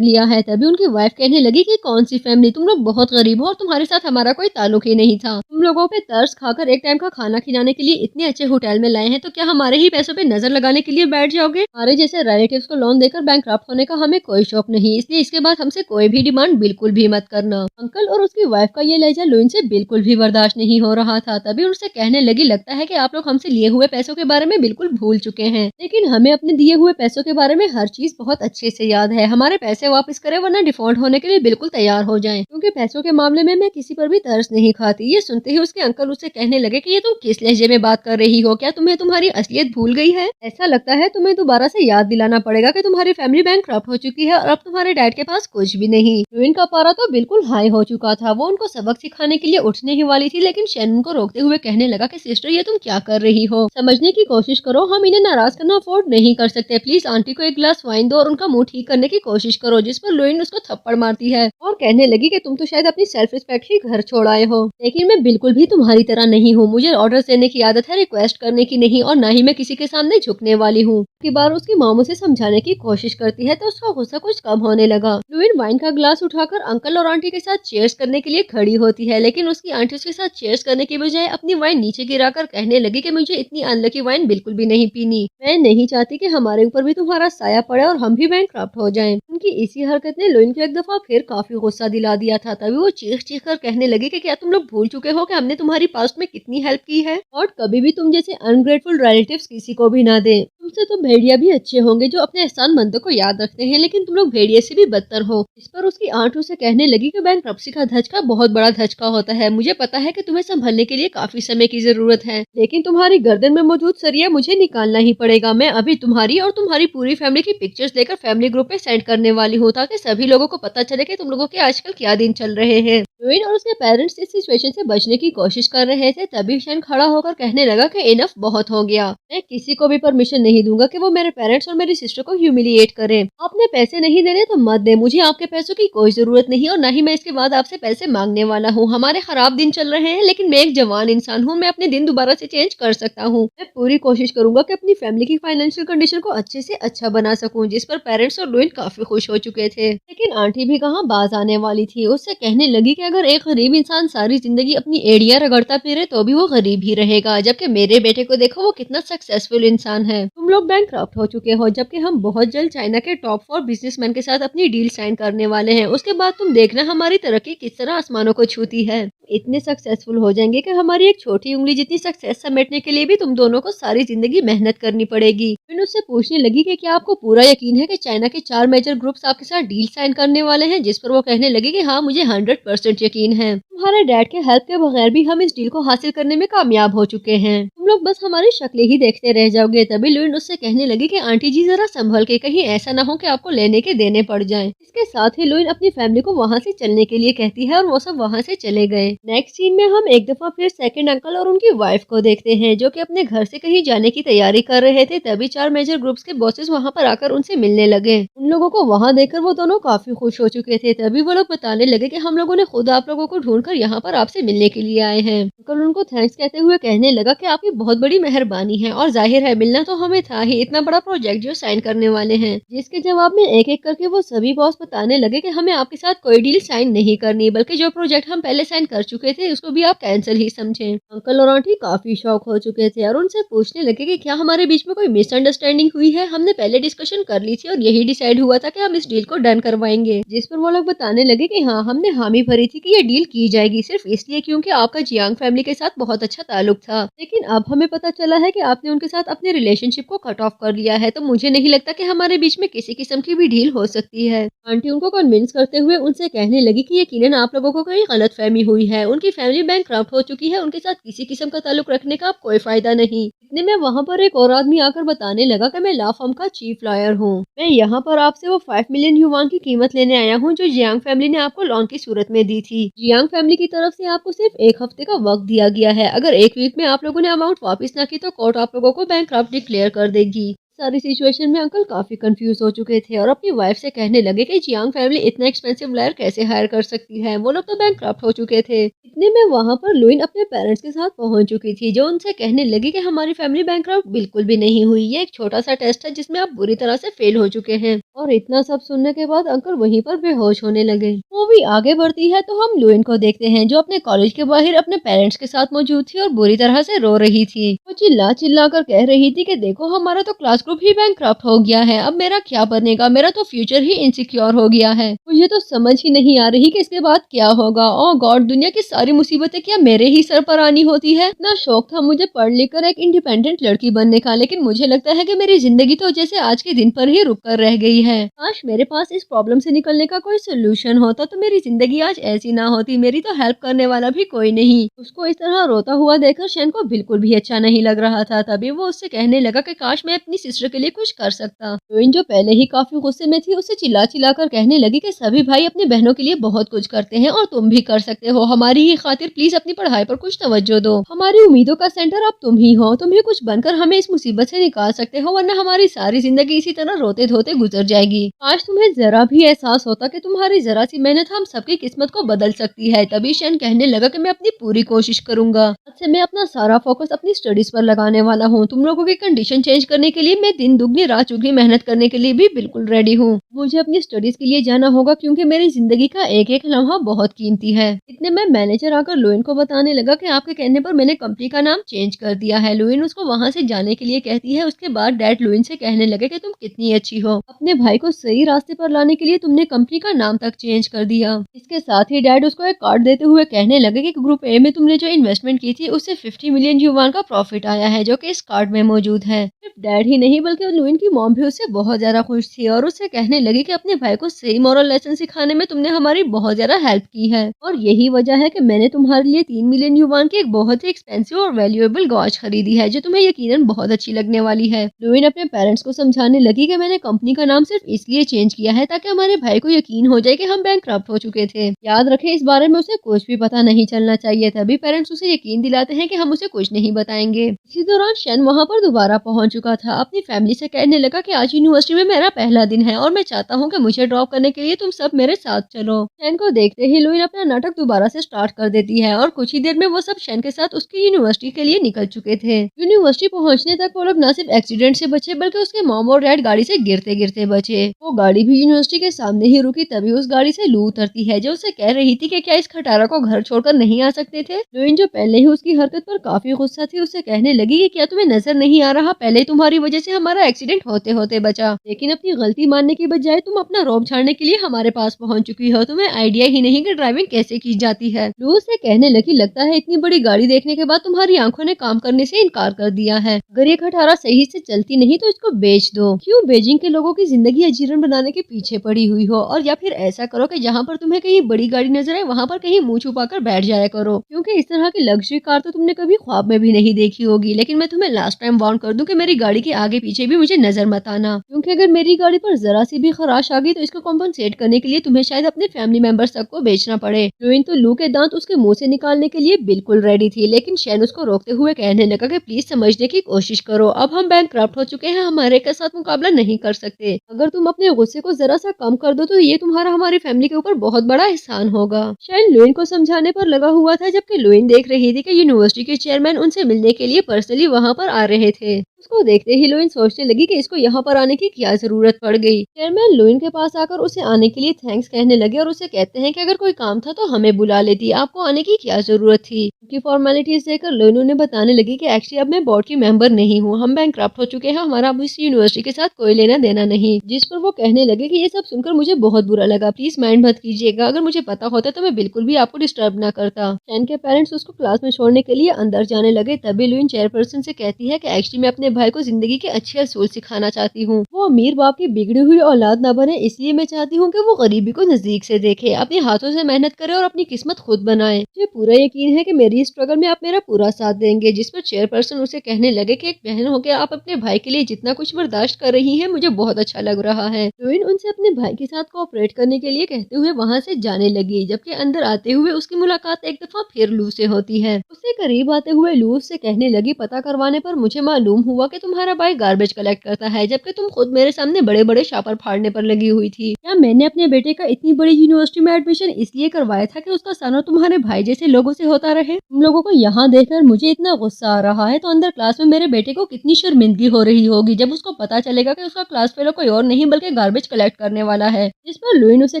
लिया है। तभी उनकी वाइफ कहने लगी कि कौन सी फैमिली, तुम लोग बहुत गरीब हो और तुम्हारे साथ हमारा कोई ताल्लुक ही नहीं था। तुम लोगों पे तरस खाकर एक टाइम का खाना खिलाने के लिए इतने अच्छे होटल में लाए हैं, तो क्या हमारे ही पैसों पे नजर लगाने के लिए बैठ जाओगे? हमारे जैसे रिलेटिव्स को लोन देकर बैंकक्रप्ट होने का हमें कोई शौक नहीं, इसलिए इसके बाद हमसे कोई भी डिमांड बिल्कुल भी मत करना। अंकल और उसकी वाइफ का ये लहजा लुइन से बिल्कुल भी बर्दाश्त नहीं हो रहा था। तभी उनसे कहने लगी, लगता है कि आप लोग हमसे लिए हुए पैसों के बारे में बिल्कुल भूल चुके हैं, लेकिन हमें अपने दिए हुए पैसों के बारे में हर चीज बहुत अच्छे से याद है। हमारे पैसे वापस करें वरना डिफॉल्ट होने के लिए बिल्कुल तैयार हो जाएं, क्योंकि पैसों के मामले में मैं किसी पर भी तरस नहीं खाती। ये सुनते ही उसके अंकल उससे कहने लगे कि ये तुम किस लहजे में बात कर रही हो, क्या तुम्हें तुम्हारी असलियत भूल गई है? ऐसा लगता है तुम्हें दोबारा से याद दिलाना पड़ेगा कि तुम्हारी फैमिली बैंकक्रप्ट हो चुकी है और अब तुम्हारे डैड के पास कुछ भी नहीं। लुइन का पारा तो बिल्कुल हाई हो चुका था। वो उनको सबक सिखाने के लिए उठने ही वाली थी, लेकिन शैनन को रोकते हुए कहने लगा कि सिस्टर ये तुम क्या कर रही हो, समझने की कोशिश करो, हम इन्हें नाराज करना अफोर्ड नहीं कर सकते। प्लीज आंटी को एक ग्लास वाइन दो और उनका मुंह ठीक करने की कोशिश करो। जिस पर लुइन उसको थप्पड़ मारती है और कहने लगी कि तुम तो शायद अपनी सेल्फ रिस्पेक्ट ही घर छोड़ आए हो, लेकिन मैं बिल्कुल भी तुम्हारी तरह नहीं हूँ। मुझे ऑर्डर देने की आदत है, रिक्वेस्ट करने की नहीं, और न ही मैं किसी के सामने झुकने वाली हूँ। की बार उसकी मामू से समझाने की कोशिश करती है तो उसका गुस्सा कुछ कम होने लगा। लुइन वाइन का ग्लास उठाकर अंकल और आंटी के साथ चेयर्स करने के लिए खड़ी होती है, लेकिन उसकी आंटी उसके साथ चेयर्स करने की बजाय अपनी वाइन नीचे गिराकर कहने लगी कि मुझे इतनी अनलकी वाइन बिल्कुल भी नहीं पीनी। मैं नहीं चाहती कि हमारे ऊपर भी तुम्हारा साया पड़े और हम भी बैंकक्रप्ट हो जाएं। उनकी इसी हरकत ने लुइन को एक दफा फिर काफी गुस्सा दिला दिया था। तभी वो चीख चीख कर कहने लगी कि क्या तुम लोग भूल चुके हो कि हमने तुम्हारी पास्ट में कितनी हेल्प की है और कभी भी तुम जैसे अनग्रेटफुल रिलेटिव्स किसी को भी ना दे। तुमसे तो भेड़िया भी अच्छे होंगे जो अपने एहसानमंदों को याद रखते हैं, लेकिन तुम लोग भेड़िए से भी बदतर हो। इस पर उसकी आंट उसे कहने लगी कि बैंकक्रप्सी का धचका बहुत बड़ा धचका होता है। मुझे पता है कि तुम्हें संभलने के लिए काफी समय की जरूरत है, लेकिन तुम्हारी गर्दन में मौजूद सरिया मुझे निकालना ही पड़ेगा। मैं अभी तुम्हारी और तुम्हारी पूरी फैमिली की पिक्चर्स लेकर फैमिली ग्रुप पे सेंड करने वाली हूँ, ताकि सभी लोगों को पता चले कि तुम लोगों के आजकल क्या दिन चल रहे हैं। लुइन और उसके पेरेंट्स इस सिचुएशन से बचने की कोशिश कर रहे थे। तभी शैन खड़ा होकर कहने लगा कि इनफ बहुत हो गया। मैं किसी को भी परमिशन नहीं दूंगा कि वो मेरे पेरेंट्स और मेरी सिस्टर को ह्यूमिलिएट करें। आपने पैसे नहीं देने तो मत दे, मुझे आपके पैसों की कोई जरूरत नहीं और न ही मैं इसके बाद आपसे पैसे मांगने वाला हूँ। हमारे खराब दिन चल रहे हैं, लेकिन मैं एक जवान इंसान हूँ, मैं अपने दिन दोबारा से चेंज कर सकता हूँ। मैं पूरी कोशिश करूंगा कि अपनी फैमिली की फाइनेंशियल कंडीशन को अच्छे से अच्छा बना सकूं। जिस पर पेरेंट्स और लुइन काफी खुश हो चुके थे, लेकिन आंटी भी कहाँ बाज आने वाली थी। उससे कहने लगी कि अगर एक गरीब इंसान सारी जिंदगी अपनी एड़ियां रगड़ता फिरे तो भी वो गरीब ही रहेगा, जबकि मेरे बेटे को देखो वो कितना सक्सेसफुल इंसान है। तुम लोग बैंकक्रप्ट हो चुके हो, जबकि हम बहुत जल्द चाइना के टॉप 4 बिजनेसमैन के साथ अपनी डील साइन करने वाले हैं। उसके बाद तुम देखना हमारी तरक्की किस तरह आसमानों को छूती है। इतने सक्सेसफुल हो जाएंगे कि हमारी एक छोटी उंगली जितनी सक्सेस समेटने के लिए भी तुम दोनों को सारी जिंदगी मेहनत करनी पड़ेगी। फिर उससे पूछने लगी कि क्या आपको पूरा यकीन है कि चाइना के 4 मेजर ग्रुप्स आपके साथ डील साइन करने वाले हैं? जिस पर वो कहने लगी कि हाँ, मुझे 100% यकीन है। तुम्हारे डैड के हेल्प के बगैर भी हम इस डील को हासिल करने में कामयाब हो चुके हैं। तुम लोग बस हमारी शक्लें ही देखते रह जाओगे। तभी लुइन उससे कहने लगी कि आंटी जी जरा संभल के, कहीं ऐसा ना हो कि आपको लेने के देने पड़ जाएं। इसके साथ ही लुइन अपनी फैमिली को वहाँ से चलने के लिए कहती है और वो सब वहाँ से चले गए। नेक्स्ट सीन में हम एक दफा फिर सेकंड अंकल और उनकी वाइफ को देखते हैं, जो कि अपने घर से कहीं जाने की तैयारी कर रहे थे। तभी 4 मेजर ग्रुप्स के बॉसेस वहाँ पर आकर उनसे मिलने लगे। उन लोगों को वहाँ देखकर वो दोनों काफी खुश हो चुके थे। तभी वो लोग बताने लगे कि हम लोगों ने खुद आप लोगों को ढूंढकर यहाँ पर आपसे मिलने के लिए आए हैं। अंकल उनको थैंक्स कहते हुए कहने लगा कि आपकी बहुत बड़ी मेहरबानी है और जाहिर है मिलना तो हमें था ही, इतना बड़ा प्रोजेक्ट जो साइन करने वाले हैं। जिसके जवाब में एक एक करके वो सभी बॉस बताने लगे कि हमें आपके साथ कोई डील साइन नहीं करनी, बल्कि जो प्रोजेक्ट हम पहले साइन कर चुके थे उसको भी आप कैंसिल ही समझें। अंकल और आंटी काफी शॉक हो चुके थे और उनसे पूछने लगे कि क्या हमारे बीच में कोई मिसअंडरस्टैंडिंग हुई है। हमने पहले डिस्कशन कर ली थी और यही डिसाइड हुआ था कि हम इस डील को डन करवाएंगे। जिस पर वो लोग बताने लगे कि हाँ, हमने हामी भरी थी कि ये डील की जाएगी, सिर्फ इसलिए क्योंकि आपका जियांग फैमिली के साथ बहुत अच्छा ताल्लुक था। लेकिन अब हमें पता चला है कि आपने उनके साथ अपने रिलेशनशिप को कट ऑफ कर लिया है, तो मुझे नहीं लगता कि हमारे बीच में किसी किस्म की भी डील हो सकती है। आंटी उनको कन्विंस करते हुए उनसे कहने लगी कि यकीनन आप लोगों को कोई गलतफहमी हुई है। उनकी फैमिली बैंकक्रप्ट हो चुकी है, उनके साथ किसी किस्म का ताल्लुक रखने का अब कोई फायदा नहीं। इतने में वहाँ पर एक और आदमी आकर बताने लगा कि मैं ला फर्म का चीफ लॉयर हूँ। मैं यहाँ पर आपसे वो 5 मिलियन युआन की कीमत लेने आया हूँ जो जियांग फैमिली ने आपको लोन की सूरत में दी थी। जियांग फैमिली की तरफ से आपको सिर्फ 1 हफ्ते का वक्त दिया गया है। अगर 1 वीक में आप लोगों ने अमाउंट वापस ना की तो कोर्ट आप लोगों को बैंकक्रप्ट डिक्लेयर कर देगी। सारी सिचुएशन में अंकल काफी कंफ्यूज हो चुके थे और अपनी वाइफ से कहने लगे कि जियांग फैमिली इतना एक्सपेंसिव लॉयर कैसे हायर कर सकती है, वो लोग तो बैंकक्रप्ट हो चुके थे। इतने में वहाँ पर लुइन अपने पेरेंट्स के साथ पहुंच चुकी थी, जो उनसे कहने लगी कि हमारी फैमिली बैंकक्रप्ट बिल्कुल भी नहीं हुई, ये एक छोटा सा टेस्ट है जिसमें आप बुरी तरह से फेल हो चुके हैं। और इतना सब सुनने के बाद अंकल वहीं पर बेहोश होने लगे। मूवी आगे बढ़ती है तो हम लुइन को देखते हैं, जो अपने कॉलेज के बाहर अपने पेरेंट्स के साथ मौजूद थी और बुरी तरह से रो रही थी। वो चिल्ला चिल्ला कर कह रही थी कि देखो हमारा तो क्लास ग्रुप ही बैंकक्रप्ट हो गया है, अब मेरा क्या बनेगा, मेरा तो फ्यूचर ही इनसिक्योर हो गया है, मुझे तो समझ ही नहीं आ रही कि इसके बाद क्या होगा। ओह गॉड, दुनिया की सारी मुसीबतें क्या मेरे ही सर पर आनी होती है। इतना शौक था मुझे पढ़ लिख कर एक इंडिपेंडेंट लड़की बनने का, लेकिन मुझे लगता है कि मेरी जिंदगी तो जैसे आज के दिन पर ही रुक कर रह गई है। काश मेरे पास इस प्रॉब्लम से निकलने का कोई सोल्यूशन होता तो मेरी जिंदगी आज ऐसी ना होती, मेरी तो हेल्प करने वाला भी कोई नहीं। उसको इस तरह रोता हुआ देखकर शेन को बिल्कुल भी अच्छा नहीं लग रहा था। तभी वो उससे कहने लगा कि काश मैं अपनी सिस्टर के लिए कुछ कर सकता। लुइन जो पहले ही काफी गुस्से में थी, उसे चिल्ला चिल्ला कर कहने लगी कि सभी भाई अपनी बहनों के लिए बहुत कुछ करते हैं और तुम भी कर सकते हो, हमारी ही खातिर प्लीज अपनी पढ़ाई पर कुछ तवज्जो दो, हमारी उम्मीदों का सेंटर अब तुम ही हो, तुम ही कुछ बनकर हमें इस मुसीबत से निकाल सकते हो, वरना हमारी सारी जिंदगी इसी तरह रोते धोते गुजर जाएगी। आज तुम्हें जरा भी एहसास होता कि तुम्हारी जरा सी मेहनत हम सबकी किस्मत को बदल सकती है। तभी शेन कहने लगा कि मैं अपनी पूरी कोशिश करूंगा, आज से मैं अपना सारा फोकस अपनी स्टडीज पर लगाने वाला हूँ, तुम लोगों की कंडीशन चेंज करने के लिए मैं दिन दुगनी रात चौगनी मेहनत करने के लिए भी बिल्कुल रेडी हूँ। मुझे अपनी स्टडीज के लिए जाना होगा क्योंकि मेरी जिंदगी का एक एक लम्हा बहुत कीमती है। इतने में मैनेजर आकर लुइन को बताने लगा कि आपके कहने पर मैंने कंपनी का नाम चेंज कर दिया है। लुइन उसको वहाँ से जाने के लिए कहती है। उसके बाद डैड लुइन से कहने लगे कि तुम कितनी अच्छी हो, अपने भाई को सही रास्ते पर लाने के लिए तुमने कंपनी का नाम तक चेंज कर दिया। इसके साथ ही डैड उसको एक कार्ड देते हुए कहने लगे कि ग्रुप ए में तुमने जो इन्वेस्टमेंट की थी उससे 50 मिलियन युवान का प्रॉफिट आया है, जो कि इस कार्ड में मौजूद है। सिर्फ डैड ही नहीं बल्कि लुइन की मॉम भी उससे बहुत ज्यादा खुश थी और उससे कहने लगी कि अपने भाई को सही मॉरल लेसन सिखाने में तुमने हमारी बहुत ज्यादा हेल्प की है और यही वजह है कि मैंने तुम्हारे लिए 3 मिलियन युवान की एक बहुत ही एक्सपेंसिव और वैल्यूएबल वॉच खरीदी है, जो तुम्हें यकीनन बहुत अच्छी लगने वाली है। लुइन अपने पेरेंट्स को समझाने लगी कि मैंने कंपनी का नाम सिर्फ इसलिए चेंज किया है ताकि हमारे भाई को यकीन हो जाए कि हम बैंकक्रप्ट हो चुके थे। याद रखें, इस बारे में उसे कुछ भी पता नहीं चलना चाहिए। तभी पेरेंट्स उसे यकीन दिलाते हैं कि हम उसे कुछ नहीं बताएंगे। इसी दौरान शेन वहाँ पर दोबारा पहुंच चुका था। अपनी फैमिली से कहने लगा कि आज यूनिवर्सिटी में मेरा पहला दिन है और मैं चाहता हूँ कि मुझे ड्रॉप करने के लिए तुम सब मेरे साथ चलो। शेन को देखते ही लुइन अपना नाटक दोबारा से स्टार्ट कर देती है और कुछ ही देर में वो सब शेन के साथ उसकी यूनिवर्सिटी के लिए निकल चुके थे। यूनिवर्सिटी पहुंचने तक वो लोग न सिर्फ एक्सीडेंट से बचे बल्कि उसके मॉम और डैड गाड़ी से गिरते गिरते बचे। वो गाड़ी भी यूनिवर्सिटी के सामने ही रुकी। तभी उस गाड़ी से लू उतरती है, जो उसे कह रही थी कि क्या इस खटारा को घर छोड़कर नहीं आ सकते थे। लुइन जो पहले ही उसकी हरकत पर काफी गुस्सा थी, उससे कहने लगी कि क्या तुम्हें नजर नहीं आ रहा, पहले तुम्हारी वजह से हमारा एक्सीडेंट होते होते बचा, लेकिन अपनी गलती मानने की बजाय तुम अपना रौब झाड़ने के लिए हमारे पास पहुंच चुकी हो, तुम्हें आइडिया ही नहीं कि ड्राइविंग कैसे की जाती है। लू उससे कहने लगी लगता है इतनी बड़ी गाड़ी देखने के बाद तुम्हारी आंखों ने काम करने से इनकार कर दिया है। अगर ये खटारा सही से चलती नहीं तो इसको बेच दो। क्यों बीजिंग के लोगों की जिंदगी अजीरन बनाने के पीछे पड़ी हुई हो, और या फिर ऐसा करो कि जहाँ पर तुम्हें कहीं बड़ी गाड़ी नजर आए वहाँ पर कहीं मुंह छुपा कर बैठ जाया करो, क्योंकि इस तरह की लग्जरी कार तो तुमने कभी ख्वाब में भी नहीं देखी होगी। लेकिन मैं तुम्हें लास्ट टाइम वार्न कर दूं कि मेरी गाड़ी के आगे पीछे भी मुझे नजर मत आना, क्योंकि अगर मेरी गाड़ी पर जरा सी भी खराश आ गई तो इसको कॉम्पनसेट करने के लिए तुम्हें शायद अपने फैमिली मेंबर्स तक को बेचना पड़े। लुइन तो लू के दांत उसके मुंह से निकालने के लिए बिल्कुल रेडी थी, लेकिन शेन उसको रोकते हुए कहने लगा कि प्लीज समझने की कोशिश करो, अब हम बैंकक्रप्ट हो चुके हैं, हमारे के साथ मुकाबला नहीं कर सकते। अगर तुम अपने गुस्से को जरा सा कम कर दो तो ये तुम्हारा हमारी फैमिली के ऊपर बहुत बड़ा एहसान होगा। शेन लुइन को समझाने पर लगा हुआ था, जबकि लुइन देख रही थी कि यूनिवर्सिटी के चेयरमैन उनसे मिलने के लिए पर्सनली वहाँ पर आ रहे थे। उसको देखते ही लुइन सोचने लगी कि इसको यहाँ पर आने की क्या जरूरत पड़ गई। चेयरमैन लुइन के पास आकर उसे आने के लिए थैंक्स कहने लगे और उसे कहते हैं कि अगर कोई काम था तो हमें बुला लेती, आपको आने की क्या जरूरत थी। उनकी फॉर्मेलिटीज देखकर लुइन उन्हें बताने लगी कि एक्चुअली अब मैं बोर्ड की मेंबर नहीं हूँ, हम बैंकक्रप्ट हो चुके हैं, हमारा अब इस यूनिवर्सिटी के साथ कोई लेना देना नहीं। जिस पर वो कहने लगे कि ये सब सुनकर मुझे बहुत बुरा लगा, प्लीज माइंड मत कीजिएगा, अगर मुझे पता होता तो मैं बिल्कुल भी आपको डिस्टर्ब ना करता। शेन के पेरेंट्स उसको क्लास में छोड़ने के लिए अंदर जाने लगे। तभी लुइन चेयरपर्सन से कहती है कि एक्चुअली मैं अपने भाई को जिंदगी के अच्छे असूल सिखाना चाहती हूँ। वो अमीर बाप की बिगड़ी हुई औलाद न बने, इसलिए मैं चाहती हूँ कि वो गरीबी को नजदीक से देखे, अपने हाथों से मेहनत करे और अपनी किस्मत खुद बनाए। मुझे पूरा यकीन है कि मेरी स्ट्रगल में आप मेरा पूरा साथ देंगे। जिस पर चेयरपर्सन उसे कहने लगे कि एक बहन होकर आप अपने भाई के लिए जितना कुछ बर्दाश्त कर रही हैं मुझे बहुत अच्छा लग रहा है। लुइन उनसे अपने भाई के साथ कोऑपरेट करने के लिए कहते हुए वहाँ से जाने लगी, जबकि अंदर आते हुए उसकी मुलाकात एक दफा फिर लू से होती है। उससे करीब आते हुए लू उससे कहने लगी, पता करवाने पर मुझे मालूम हुआ हुआ कि तुम्हारा भाई गार्बेज कलेक्ट करता है जबकि तुम खुद मेरे सामने बड़े बड़े शापर फाड़ने पर लगी हुई थी। क्या मैंने अपने बेटे का इतनी बड़ी यूनिवर्सिटी में एडमिशन इसलिए करवाया था कि उसका सामना तुम्हारे भाई जैसे लोगों से होता रहे? तुम लोगों को यहाँ देखकर मुझे इतना गुस्सा आ रहा है तो अंदर क्लास में मेरे बेटे को कितनी शर्मिंदगी हो रही होगी जब उसको पता चलेगा कि उसका क्लास फेलो कोई और नहीं बल्कि गार्बेज कलेक्ट करने वाला है। जिस पर लुईन उसे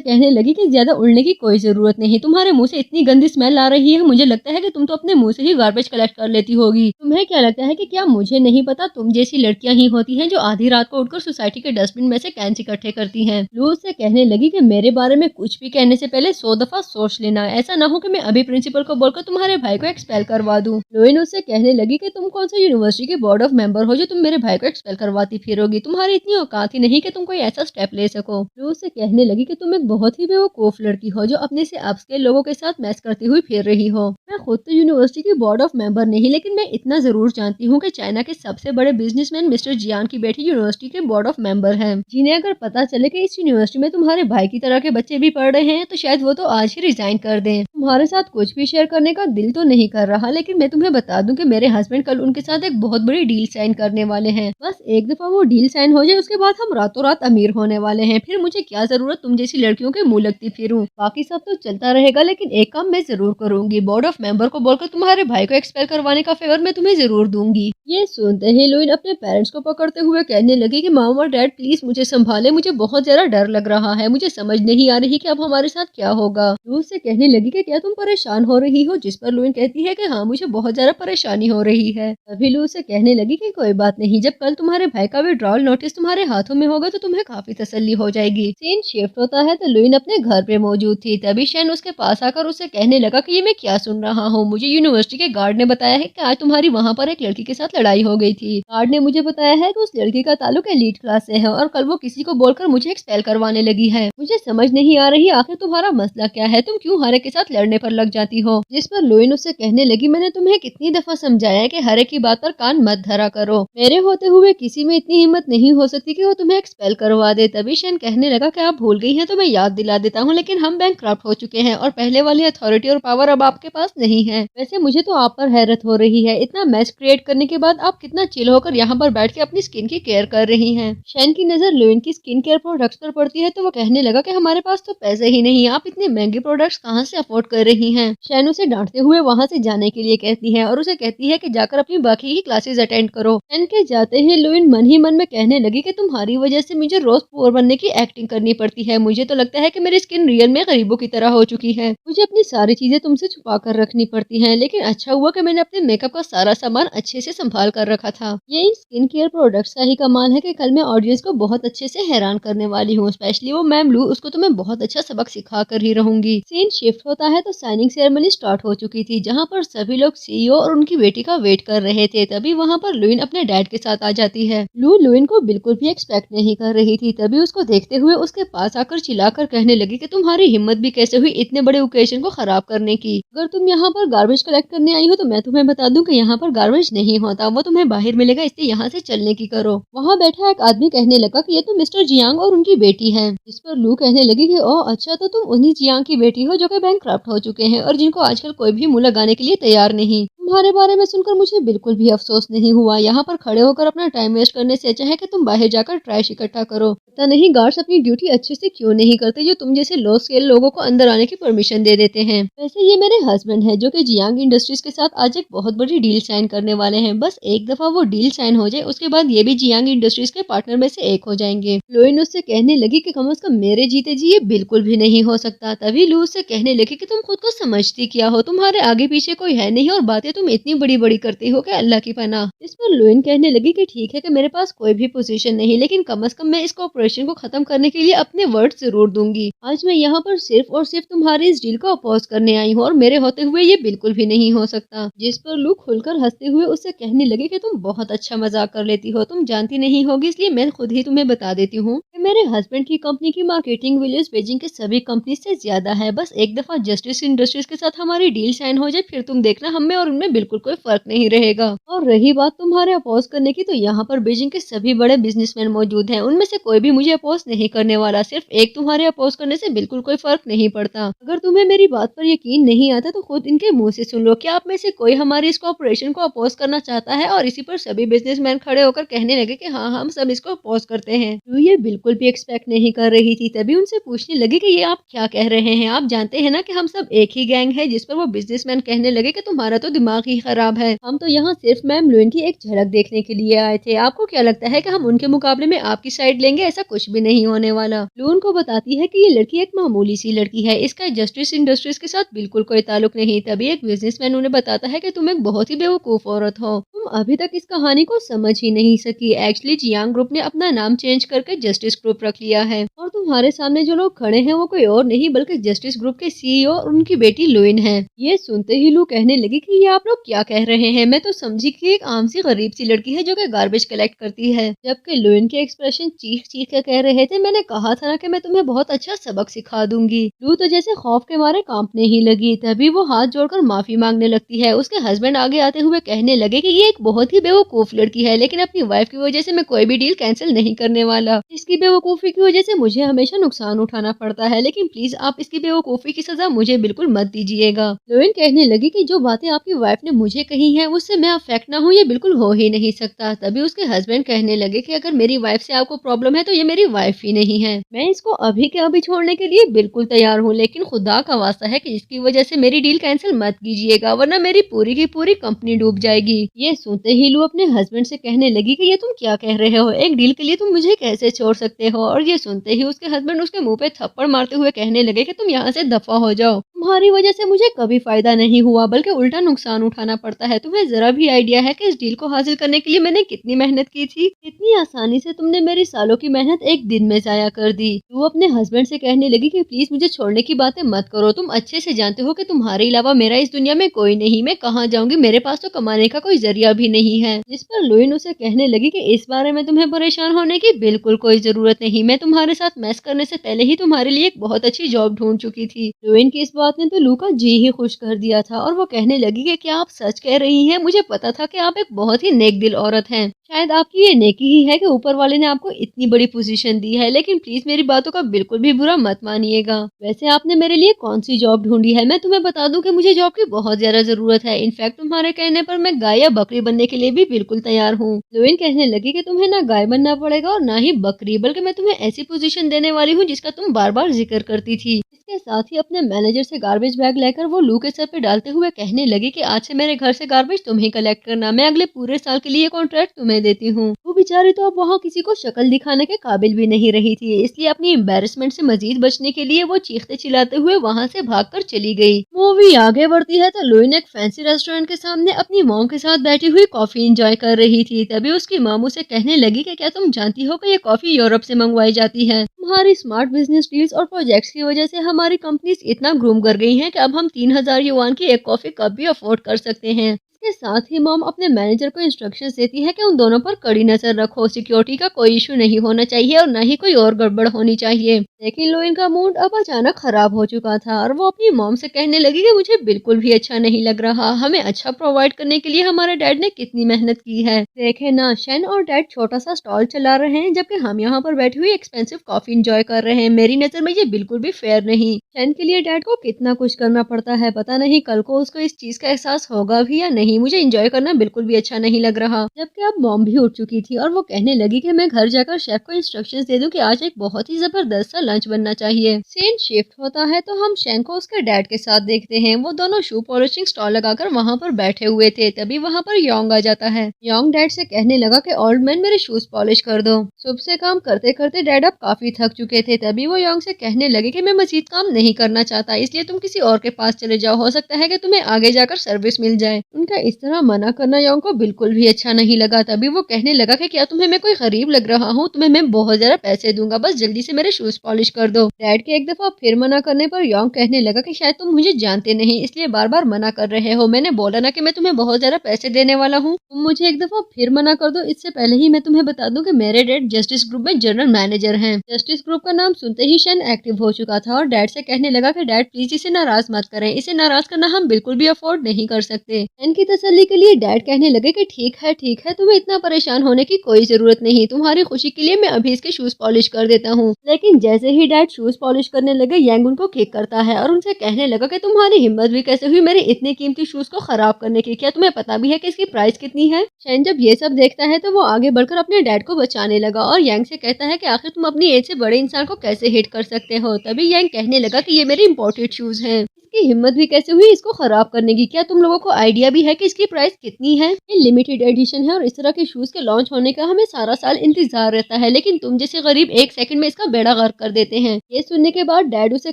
कहने लगी कि ज्यादा उड़ने की कोई जरूरत नहीं, तुम्हारे मुंह से इतनी गंदी स्मेल आ रही है, मुझे लगता है कि तुम तो अपने मुंह से ही गार्बेज कलेक्ट कर लेती होगी। तुम्हें क्या लगता है कि क्या मुझे नहीं पता तुम जैसी लड़कियां ही होती हैं जो आधी रात को उठकर सोसाइटी के डस्टबिन में से कैंस इकट्ठे करती हैं। लू उससे कहने लगी कि मेरे बारे में कुछ भी कहने से पहले 100 दफा सोच लेना, ऐसा ना हो कि मैं अभी प्रिंसिपल को बोलकर तुम्हारे भाई को एक्सपेल करवा दूं। लुईन उससे कहने लगी कि तुम कौन सा यूनिवर्सिटी के बोर्ड ऑफ मेंबर हो जो तुम मेरे भाई को एक्सपेल करवाती फिरोगी, तुम्हारी इतनी औकात ही नहीं कि तुम कोई ऐसा स्टेप ले सको। लू उससे कहने लगी कि तुम एक बहुत ही बेवकूफ लड़की हो जो अपने से अपस्केल लोगों के साथ मैच करती हुई फिर रही हो। मैं खुद तो यूनिवर्सिटी की बोर्ड ऑफ मेंबर नहीं, लेकिन मैं इतना जरूर जानती हूँ कि चाइना के सबसे बड़े बिजनेसमैन मिस्टर जियान की बेटी यूनिवर्सिटी के बोर्ड ऑफ मेंबर है, जिन्हें अगर पता चले कि इस यूनिवर्सिटी में तुम्हारे भाई की तरह के बच्चे भी पढ़ रहे हैं तो शायद वो तो आज ही रिजाइन कर दें। तुम्हारे साथ कुछ भी शेयर करने का दिल तो नहीं कर रहा, लेकिन मैं तुम्हें बता दूं कि मेरे हस्बैंड कल उनके साथ एक बहुत बड़ी डील साइन करने वाले हैं। बस एक दफा वो डील साइन हो जाए उसके बाद हम रातों रात अमीर होने वाले हैं, फिर मुझे क्या जरूरत तुम जैसी लड़कियों के मुंह लगती फिरूं। बाकी सब तो चलता रहेगा, लेकिन एक काम मैं जरूर करूंगी, बोर्ड ऑफ मेंबर को बोलकर तुम्हारे भाई को एक्सपेल करवाने का फेवर मैं तुम्हें जरूर दूंगी। ये सुनते ही लुईन अपने पेरेंट्स को पकड़ते हुए कहने लगी कि मॉम और डैड प्लीज मुझे संभाले, मुझे बहुत ज्यादा डर लग रहा है, मुझे समझ नहीं आ रही कि अब हमारे साथ क्या होगा। लू से कहने लगी कि क्या तुम परेशान हो रही हो, जिस पर लुईन कहती है कि हाँ मुझे बहुत ज्यादा परेशानी हो रही है। तभी लू से कहने लगी कि कोई बात नहीं, जब कल तुम्हारे भाई का विड्रॉल नोटिस तुम्हारे हाथों में होगा तो तुम्हें काफी तसल्ली हो जाएगी। सीन शिफ्ट होता है तो लुईन अपने घर पे मौजूद थी, तभी शैन उसके पास आकर उसे कहने लगा कि ये मैं क्या सुन रहा हूँ, मुझे यूनिवर्सिटी के गार्ड ने बताया है कि आज तुम्हारी वहाँ पर एक लड़की के साथ लड़ाई हो गई थी। गार्ड ने मुझे बताया है कि उस लड़की का ताल्लुक एलीट क्लास से है और कल वो किसी को बोलकर मुझे एक्सपेल करवाने लगी है। मुझे समझ नहीं आ रही आखिर तुम्हारा मसला क्या है, तुम क्यों हर एक के साथ लड़ने पर लग जाती हो। जिस पर लुईन उससे कहने लगी मैंने तुम्हें कितनी दफा समझाया है कि हर एक की बात पर कान मत धरा करो, मेरे होते हुए किसी में इतनी हिम्मत नहीं हो सकती कि वो तुम्हें एक्सपेल करवा दे। तभी शैन कहने लगा कि आप भूल गई हैं तो मैं याद दिला देता हूँ, लेकिन हम बैंकक्रप्ट हो चुके हैं और पहले वाली अथॉरिटी और पावर अब आपके पास नहीं है। वैसे मुझे तो आप पर हैरत हो रही है, इतना मैच क्रिएट करने के बाद आप कितना चिल होकर यहाँ पर बैठ के अपनी स्किन की केयर कर रही हैं। शैन की नजर लुईन की स्किन केयर प्रोडक्ट्स पर पड़ती है तो वो कहने लगा कि हमारे पास तो पैसे ही नहीं, आप इतने महंगे प्रोडक्ट्स कहाँ से अफोर्ड कर रही हैं। शैन उसे डांटते हुए वहाँ से जाने के लिए कहती है और उसे कहती है कि जाकर अपनी बाकी की क्लासेस अटेंड करो। शैन के जाते ही लुईन मन ही मन में कहने लगी कि तुम्हारी वजह से मुझे रोज पुअर बनने की एक्टिंग करनी पड़ती है, मुझे तो लगता है कि मेरी स्किन रियल में गरीबों की तरह हो चुकी है, मुझे अपनी सारी चीजें तुमसे छुपा कर रखनी पड़ती हैं, लेकिन अच्छा हुआ कि मैंने अपने मेकअप का सारा सामान अच्छे से संभाल कर रखा था। ये इन स्किन केयर प्रोडक्ट्स का ही कमाल है कि कल मैं ऑडियंस को बहुत अच्छे से हैरान करने वाली हूँ, स्पेशली वो मैम लू, उसको तो मैं बहुत अच्छा सबक सिखा कर ही रहूंगी। सीन शिफ्ट होता है तो साइनिंग सेरेमनी स्टार्ट हो चुकी थी जहाँ पर सभी लोग सीईओ और उनकी बेटी का वेट कर रहे थे। तभी वहाँ पर लुईन अपने डैड के साथ आ जाती है। लू लुईन को बिल्कुल भी एक्सपेक्ट नहीं कर रही थी, तभी उसको देखते हुए उसके पास आकर चिल्लाकर कहने लगी कि तुम्हारी हिम्मत भी कैसे हुई इतने बड़े ओकेजन को खराब करने की। अगर तुम यहाँ पर गार्बेज कलेक्ट करने आई हो तो मैं तुम्हें बता दूं कि यहाँ पर गार्बेज नहीं होता, वो तुम्हें बाहर मिलेगा, इसलिए यहाँ से चलने की करो। वहाँ बैठा एक आदमी कहने लगा कि ये तो मिस्टर जियांग और उनकी बेटी है। इस पर लू कहने लगी कि ओह अच्छा, तो तुम उन्हीं जियांग की बेटी हो जो कि बैंकक्रप्ट हो चुके हैं और जिनको आजकल कोई भी मुंह लगाने के लिए तैयार नहीं। तुम्हारे बारे में सुनकर मुझे बिल्कुल भी अफसोस नहीं हुआ, यहाँ पर खड़े होकर अपना टाइम वेस्ट करने से अच्छा है कि तुम बाहर जाकर ट्रैश इकट्ठा करो। पता नहीं गार्ड्स अपनी ड्यूटी अच्छे से क्यों नहीं करते जो तुम जैसे लो स्केल लोगों को अंदर आने की परमिशन दे देते हैं। वैसे ये मेरे हस्बैंड है जो कि जियांग इंडस्ट्रीज के साथ आज एक बहुत बड़ी डील साइन करने वाले हैं, बस एक दफा वो डील साइन हो जाए उसके बाद ये भी जियांग इंडस्ट्रीज के पार्टनर में से एक हो जाएंगे। लुईन उससे कहने लगी कि कम से कम मेरे जीते जी ये बिल्कुल भी नहीं हो सकता। तभी लू उससे कहने लगी कि तुम खुद को समझती क्या हो, तुम्हारे आगे पीछे कोई है नहीं और बातें तुम इतनी बड़ी बड़ी करती हो कि अल्लाह की पनाह। इस पर लुईन कहने लगी कि ठीक है कि मेरे पास कोई भी पोजीशन नहीं, लेकिन कम से कम मैं इस कॉर्पोरेशन को खत्म करने के लिए अपने वर्ड जरूर दूंगी। आज मैं यहाँ पर सिर्फ और सिर्फ तुम्हारी इस डील को अपोज करने आई हूँ और मेरे होते हुए ये बिल्कुल भी नहीं हो सकता। जिस पर लू खुलकर हंसते हुए उससे कहने लगे कि तुम बहुत अच्छा मजाक कर लेती हो, तुम जानती नहीं होगी इसलिए मैं खुद ही तुम्हें बता देती हूँ कि मेरे हस्बैंड की कंपनी की मार्केटिंग वैल्यूज बीजिंग के सभी कंपनी से ज्यादा है। बस एक दफा जस्टिस इंडस्ट्रीज के साथ हमारी डील साइन हो जाए फिर तुम देखना हम में और उनमें बिल्कुल कोई फर्क नहीं रहेगा। और रही बात तुम्हारे अपोज करने की, तो यहाँ पर बीजिंग के सभी बड़े बिजनेसमैन मौजूद हैं, उनमें से कोई भी मुझे अपोज नहीं करने वाला, सिर्फ एक तुम्हारे अपोज करने से बिल्कुल कोई फर्क नहीं पड़ता। अगर तुम्हें मेरी बात पर यकीन नहीं आता तो खुद इनके मुंह से सुन लो, क्या आप में से कोई हमारी इस कॉर्पोरेशन को अपोज करना चाहता है और इसी पर सभी बिजनेसमैन खड़े होकर कहने लगे कि हाँ हम सब इसको अपोज करते हैं। लू ये बिल्कुल भी एक्सपेक्ट नहीं कर रही थी, तभी उनसे पूछने लगी कि ये आप क्या कह रहे हैं, आप जानते हैं ना कि हम सब एक ही गैंग है। जिस पर वो बिजनेसमैन कहने लगे कि तुम्हारा तो दिमाग ही खराब है, हम तो यहाँ सिर्फ मैम लुइन की एक झलक देखने के लिए आए थे। आपको क्या लगता है कि हम उनके मुकाबले में आपकी साइड लेंगे? ऐसा कुछ भी नहीं होने वाला। लू उनको बताती है कि ये लड़की एक मामूली सी लड़की है, इसका जस्टिस इंडस्ट्रीज के साथ बिल्कुल कोई ताल्लुक नहीं। तभी एक बिजनेसमैन उन्हें बताता है कि तुम एक बहुत ही बेवकूफ औरत हो, तुम अभी तक इस कहानी को समझ ही नहीं सकी। एक्चुअली जियांग ग्रुप ने अपना नाम चेंज करके जस्टिस ग्रुप रख लिया है और तुम्हारे सामने जो लोग खड़े हैं वो कोई और नहीं बल्कि जस्टिस ग्रुप के सीईओ और उनकी बेटी लुइन है। ये सुनते ही लू कहने लगी कि ये आप लोग क्या कह रहे हैं, मैं तो समझी कि एक आम सी गरीब सी लड़की है जो कि गार्बेज कलेक्ट करती है। जबकि लुइन के एक्सप्रेशन चीख चीख के कह रहे थे, मैंने कहा था ना कि मैं तुम्हें बहुत अच्छा सबक सिखा दूंगी। लू तो जैसे खौफ के मारे कांपने ही लगी। तभी वो हाथ जोड़कर माफी मांगने लगती है। उसके हस्बैंड आगे आते हुए कहने लगे कि ये एक बहुत ही बेवकूफ लड़की है, लेकिन अपनी वाइफ की वजह से मैं कोई भी डील कैंसिल नहीं करने वाला। इसकी बेवकूफी की वजह से मुझे हमेशा नुकसान उठाना पड़ता है, लेकिन प्लीज आप इसकी बेवकूफी की सजा मुझे बिल्कुल मत दीजिएगा। लुइन कहने लगी कि जो बातें आपकी वाइफ ने मुझे कही हैं उससे मैं अफेक्ट ना हूँ, ये बिल्कुल हो ही नहीं सकता। तभी उसके हस्बैंड कहने लगे कि अगर मेरी वाइफ से आपको प्रॉब्लम है तो ये मेरी वाइफ ही नहीं है, मैं इसको अभी के अभी छोड़ने के लिए बिल्कुल तैयार हूँ, लेकिन खुदा का वास्ता है कि इसकी वजह से मेरी डील कैंसिल मत कीजिएगा वरना मेरी पूरी की पूरी कंपनी डूब जाएगी। ये सुनते ही लू अपने हस्बैंड से कहने लगी कि ये तुम क्या कह रहे हो, एक डील के लिए तुम मुझे कैसे छोड़ सकते हो। और ये सुनते ही उसके हस्बैंड उसके मुंह पे थप्पड़ मारते हुए कहने लगे कि तुम यहाँ से दफा हो जाओ, तुम्हारी वजह से मुझे कभी फायदा नहीं हुआ बल्कि उल्टा नुकसान उठाना पड़ता है। तुम्हें जरा भी आइडिया है कि इस डील को हासिल करने के लिए मैंने कितनी मेहनत की थी? कितनी आसानी से तुमने मेरी सालों की मेहनत एक दिन में जाया कर दी। वो अपने हस्बैंड से कहने लगी कि प्लीज मुझे छोड़ने की बातें मत करो, तुम अच्छे से जानते हो कि तुम्हारे अलावा मेरा इस दुनिया में कोई नहीं, मैं कहाँ जाऊंगी, मेरे पास तो कमाने का कोई जरिया भी नहीं है। जिस पर लुइन उसे कहने लगी कि इस बारे में तुम्हें परेशान होने की बिल्कुल कोई जरूरत नहीं, मैं तुम्हारे साथ मैस करने से पहले ही तुम्हारे लिए एक बहुत अच्छी जॉब ढूंढ चुकी थी। लुइन की इस बात ने तो लू का जी ही खुश कर दिया था और वो कहने लगी कि क्या आप सच कह रही हैं? मुझे पता था कि आप एक बहुत ही नेक दिल औरत हैं, शायद आपकी ये नेकी ही है कि ऊपर वाले ने आपको इतनी बड़ी पोजीशन दी है, लेकिन प्लीज मेरी बातों का बिल्कुल भी बुरा मत मानिएगा। वैसे आपने मेरे लिए कौन सी जॉब ढूंढी है? मैं तुम्हें बता दूं कि मुझे जॉब की बहुत ज्यादा जरूरत है, इनफैक्ट तुम्हारे कहने पर मैं गाय या बकरी बनने के लिए भी बिल्कुल तैयार हूँ। लुइन कहने लगी कि तुम्हें ना गाय बनना पड़ेगा और ना ही बकरी, बल्कि मैं तुम्हें ऐसी पोजीशन देने वाली हूँ जिसका तुम बार बार जिक्र करती थी। इसके साथ ही अपने मैनेजर से गार्बेज बैग लेकर वो लू के सर पे डालते हुए कहने लगी कि आज से मेरे घर से गार्बेज तुम ही कलेक्ट करना, मैं अगले पूरे साल के लिए कॉन्ट्रैक्ट तुम्हें देती हूँ। वो बेचारी तो अब वहाँ किसी को शक्ल दिखाने के काबिल भी नहीं रही थी, इसलिए अपनी एम्बेरसमेंट से मजीद बचने के लिए वो चीखते चिल्लाते हुए वहाँ से भागकर चली गई। मूवी आगे बढ़ती है तो लुइन एक फैंसी रेस्टोरेंट के सामने अपनी मॉम के साथ बैठी हुई कॉफी एंजॉय कर रही थी। तभी उसकी मॉम उसे कहने लगी कि क्या तुम जानती हो कि ये कॉफी यूरोप से मंगवाई जाती है? तुम्हारी स्मार्ट बिजनेस डील्स और प्रोजेक्ट्स की वजह से हमारी कंपनीज इतना ग्रूम कर गई हैं कि अब हम 3000 युआन की एक कॉफी कप भी अफोर्ड कर सकते हैं। इसके साथ ही मॉम अपने मैनेजर को इंस्ट्रक्शंस देती है कि उन दोनों पर कड़ी नजर रखो, सिक्योरिटी का कोई इशू नहीं होना चाहिए और न ही कोई और गड़बड़ होनी चाहिए। लेकिन लुइन का मूड अब अचानक खराब हो चुका था और वो अपनी मॉम से कहने लगी कि मुझे बिल्कुल भी अच्छा नहीं लग रहा, हमें अच्छा प्रोवाइड करने के लिए हमारे डैड ने कितनी मेहनत की है। देखे ना, शेन और डैड छोटा सा स्टॉल चला रहे हैं जबकि हम यहाँ पर बैठी हुई एक्सपेंसिव कॉफी इंजॉय कर रहे हैं। मेरी नजर में ये बिल्कुल भी फेयर नहीं। शेन के लिए डैड को कितना कुछ करना पड़ता है, पता नहीं कल को उसको इस चीज का एहसास होगा भी या नहीं। मुझे एंजॉय करना बिल्कुल भी अच्छा नहीं लग रहा। जबकि अब मॉम भी उठ चुकी थी और वो कहने लगी कि मैं घर जाकर शेफ को इंस्ट्रक्शंस दे दूं कि आज एक बहुत ही जबरदस्त सा लंच बनना चाहिए। सीन शिफ्ट होता है तो हम शेन को उसके डैड के साथ देखते हैं। वो दोनों शू पॉलिशिंग स्टॉल लगाकर वहाँ पर बैठे हुए थे। तभी वहाँ पर योंग आ जाता है। योंग डैड से कहने लगा कि ओल्ड मैन मेरे शूज पॉलिश कर दो। सुबह से काम करते करते डैड अब काफी थक चुके थे। तभी वो योंग से कहने लगे कि मैं मजीद काम नहीं करना चाहता, इसलिए तुम किसी और के पास चले जाओ, हो सकता है कि तुम्हें आगे जाकर सर्विस मिल जाए। उनका इस तरह मना करना योंग को बिल्कुल भी अच्छा नहीं लगा। तभी वो कहने लगा कि क्या तुम्हें मैं कोई गरीब लग रहा हूँ? तुम्हें मैं बहुत ज्यादा पैसे दूंगा, बस जल्दी से मेरे शूज पॉलिश कर दो। डैड के एक दफा फिर मना करने पर योंग कहने लगा कि शायद तुम मुझे जानते नहीं इसलिए बार बार मना कर रहे हो। मैंने बोला ना कि मैं तुम्हें बहुत ज्यादा पैसे देने वाला हूँ, तुम मुझे एक दफा फिर मना कर दो। इससे पहले ही मैं तुम्हें बता दूं कि मेरे डैड जस्टिस ग्रुप में जनरल मैनेजर हैं। जस्टिस ग्रुप का नाम सुनते ही शेन एक्टिव हो चुका था और डैड से कहने लगा कि डैड प्लीज इसे नाराज मत करें, इसे नाराज करना हम बिल्कुल भी अफोर्ड नहीं कर सकते। शेन की तसल्ली के लिए डैड कहने लगे कि ठीक है, तुम्हें इतना परेशान होने की कोई जरूरत नहीं, तुम्हारी खुशी के लिए मैं अभी इसके शूज पॉलिश कर देता हूँ। लेकिन जैसे ही डैड शूज पॉलिश करने लगे, यांग उनको किक करता है और उनसे कहने लगा कि तुम्हारी हिम्मत भी कैसे हुई मेरे इतने कीमती शूज को खराब करने की, क्या तुम्हें पता भी है कि इसकी प्राइस कितनी है। शैन जब ये सब देखता है तो वो आगे बढ़कर अपने डैड को बचाने लगा और यांग से कहता है कि आखिर तुम अपनी एज से बड़े इंसान को कैसे हिट कर सकते हो। तभी यांग कहने लगा कि ये मेरे इंपोर्टेड शूज हैं, इसकी हिम्मत भी कैसे हुई इसको खराब करने की, क्या तुम लोगों को आइडिया भी है कि इसकी प्राइस कितनी है। ये लिमिटेड एडिशन है और इस तरह के शूज के लॉन्च होने का हमें सारा साल इंतजार रहता है, लेकिन तुम जैसे गरीब एक सेकंड में इसका बेड़ा गर्क कर देते हैं। ये सुनने के बाद डैड उसे